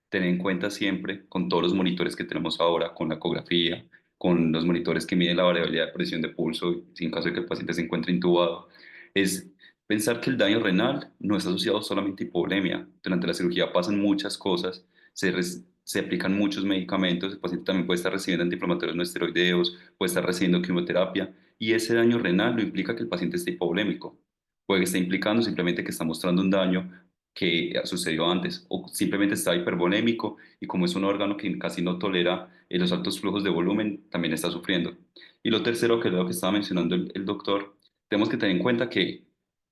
Tener en cuenta siempre, con todos los monitores que tenemos ahora, con la ecografía, con los monitores que miden la variabilidad de presión de pulso, si en caso de que el paciente se encuentre intubado, es pensar que el daño renal no está asociado solamente a hipovolemia. Durante la cirugía pasan muchas cosas, se aplican muchos medicamentos, el paciente también puede estar recibiendo antiinflamatorios no esteroideos, puede estar recibiendo quimioterapia, y ese daño renal no implica que el paciente esté hipovolémico. Puede que esté implicando simplemente que está mostrando un daño que sucedió antes, o simplemente está hipervolémico y como es un órgano que casi no tolera los altos flujos de volumen, también está sufriendo. Y lo tercero, que es lo que estaba mencionando el doctor, tenemos que tener en cuenta que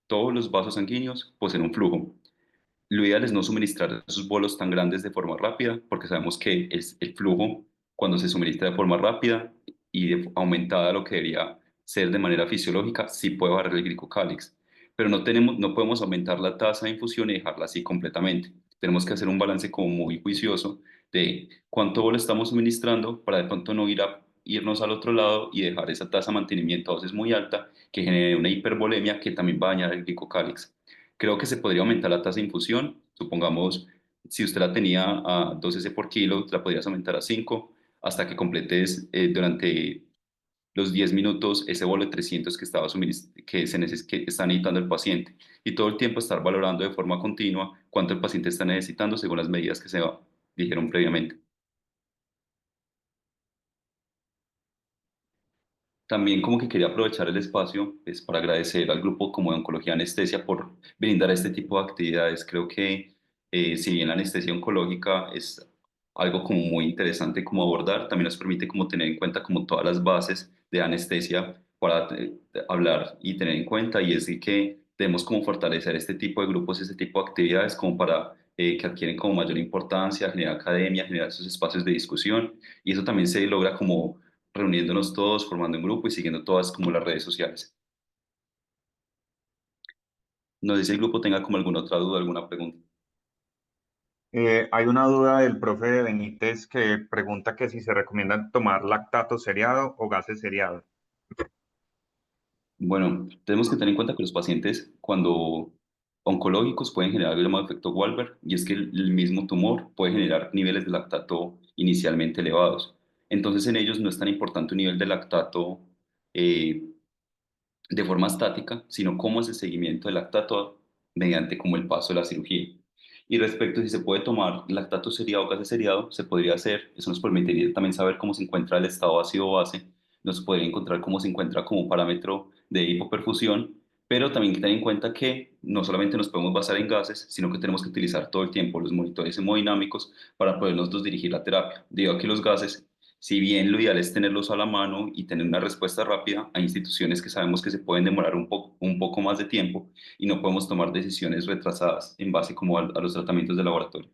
todos los vasos sanguíneos poseen un flujo. Lo ideal es no suministrar esos bolos tan grandes de forma rápida, porque sabemos que el flujo, cuando se suministra de forma rápida y aumentada lo que debería ser de manera fisiológica, sí puede barrer el glicocálix. Pero no podemos aumentar la tasa de infusión y dejarla así completamente. Tenemos que hacer un balance como muy juicioso de cuánto bolo estamos suministrando para de pronto no irnos al otro lado y dejar esa tasa de mantenimiento a dosis muy alta que genere una hipervolemia que también va a dañar el glicocálix. Creo que se podría aumentar la tasa de infusión. Supongamos, si usted la tenía a 2 cc por kilo, la podrías aumentar a 5 hasta que completes durante los 10 minutos ese bolo de 300 que, que está necesitando el paciente. Y todo el tiempo estar valorando de forma continua cuánto el paciente está necesitando según las medidas que se dijeron previamente. También como que quería aprovechar el espacio pues, para agradecer al grupo como de Oncología Anestesia por brindar este tipo de actividades. Creo que si bien la anestesia oncológica es algo como muy interesante como abordar, también nos permite como tener en cuenta como todas las bases de anestesia para hablar y tener en cuenta y es de que debemos como fortalecer este tipo de grupos, este tipo de actividades como para que adquieren como mayor importancia, generar academia, generar esos espacios de discusión y eso también se logra como reuniéndonos todos, formando un grupo y siguiendo todas como las redes sociales. No sé si el grupo tenga como alguna otra duda, alguna pregunta. Hay una duda del profe de Benítez que pregunta que si se recomienda tomar lactato seriado o gases seriados. Bueno, tenemos que tener en cuenta que los pacientes cuando oncológicos pueden generar algo llamado efecto Walber y es que el mismo tumor puede generar niveles de lactato inicialmente elevados. Entonces en ellos no es tan importante un nivel de lactato eh, de forma estática, sino cómo es el seguimiento del lactato mediante como el paso de la cirugía. Y respecto a si se puede tomar lactato seriado o gases seriado, se podría hacer, eso nos permitiría también saber cómo se encuentra el estado ácido-base, nos podría encontrar cómo se encuentra como un parámetro de hipoperfusión, pero también hay que tener en cuenta que no solamente nos podemos basar en gases, sino que tenemos que utilizar todo el tiempo los monitores hemodinámicos para poder nosotros dirigir la terapia. Debido a que los gases si bien lo ideal es tenerlos a la mano y tener una respuesta rápida, hay instituciones que sabemos que se pueden demorar un poco más de tiempo y no podemos tomar decisiones retrasadas en base como a los tratamientos de laboratorio.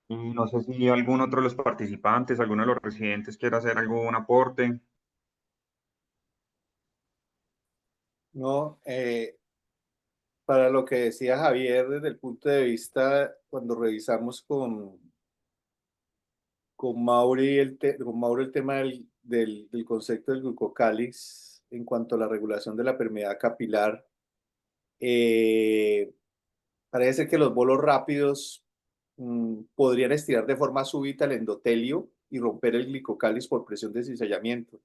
Y no sé si algún otro de los participantes, alguno de los residentes quiere hacer algún aporte. No, para lo que decía Javier, desde el punto de vista, cuando revisamos con Mauro el tema del concepto del glucocálix en cuanto a la regulación de la permeabilidad capilar, eh, parece que los bolos rápidos podrían estirar de forma súbita el endotelio y romper el glicocáliz por presión de cizallamiento.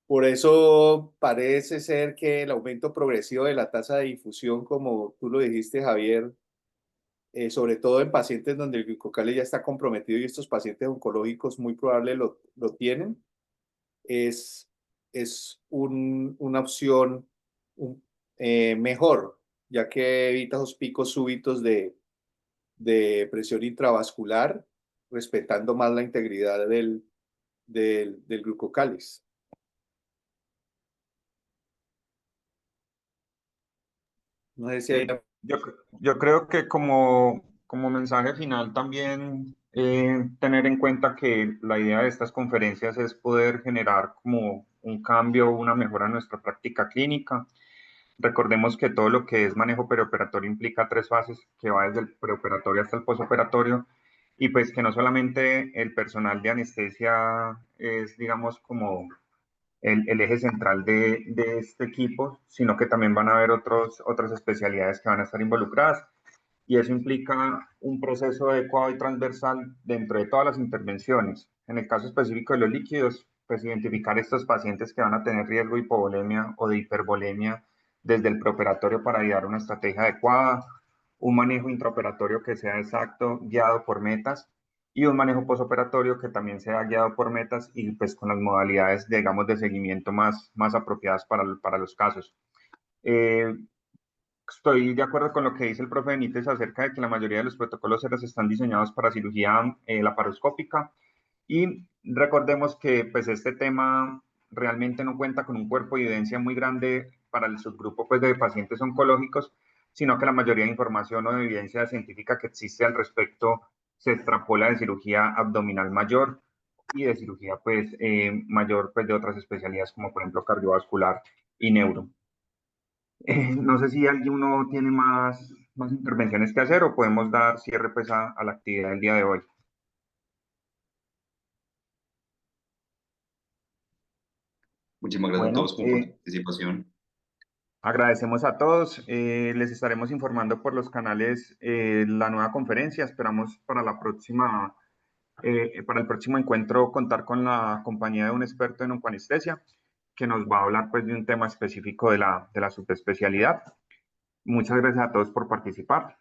Por eso parece ser que el aumento progresivo de la tasa de difusión, como tú lo dijiste, Javier, sobre todo en pacientes donde el glucocáliz ya está comprometido y estos pacientes oncológicos muy probable lo tienen, es, es una opción un- mejor, ya que evita esos picos súbitos de presión intravascular, respetando más la integridad del glucocáliz. No sé si hay... Yo creo que como mensaje final también tener en cuenta que la idea de estas conferencias es poder generar como un cambio, una mejora en nuestra práctica clínica. Recordemos que todo lo que es manejo preoperatorio implica tres fases, que va desde el preoperatorio hasta el posoperatorio, y pues que no solamente el personal de anestesia es, digamos, como el eje central de este equipo, sino que también van a haber otras especialidades que van a estar involucradas. Y eso implica un proceso adecuado y transversal dentro de todas las intervenciones. En el caso específico de los líquidos, pues identificar estos pacientes que van a tener riesgo de hipovolemia o de hipervolemia desde el preoperatorio para idear una estrategia adecuada, un manejo intraoperatorio que sea exacto, guiado por metas, y un manejo posoperatorio que también sea guiado por metas y pues con las modalidades, digamos, de seguimiento más apropiadas para los casos. Estoy de acuerdo con lo que dice el profe Benítez acerca de que la mayoría de los protocolos CERAS están diseñados para cirugía laparoscópica, y recordemos que pues este tema realmente no cuenta con un cuerpo de evidencia muy grande para el subgrupo pues de pacientes oncológicos, sino que la mayoría de información o de evidencia científica que existe al respecto se extrapola de cirugía abdominal mayor y de cirugía pues mayor pues de otras especialidades como por ejemplo cardiovascular y neuro. No sé si alguno tiene más intervenciones que hacer o podemos dar cierre pues a la actividad del día de hoy. Muchísimas gracias a Bueno, todos por su participación. agradecemos a todos. Les estaremos informando por los canales la nueva conferencia. Esperamos para para el próximo encuentro contar con la compañía de un experto en oncoanestesia que nos va a hablar pues de un tema específico de la subespecialidad. Muchas gracias a todos por participar.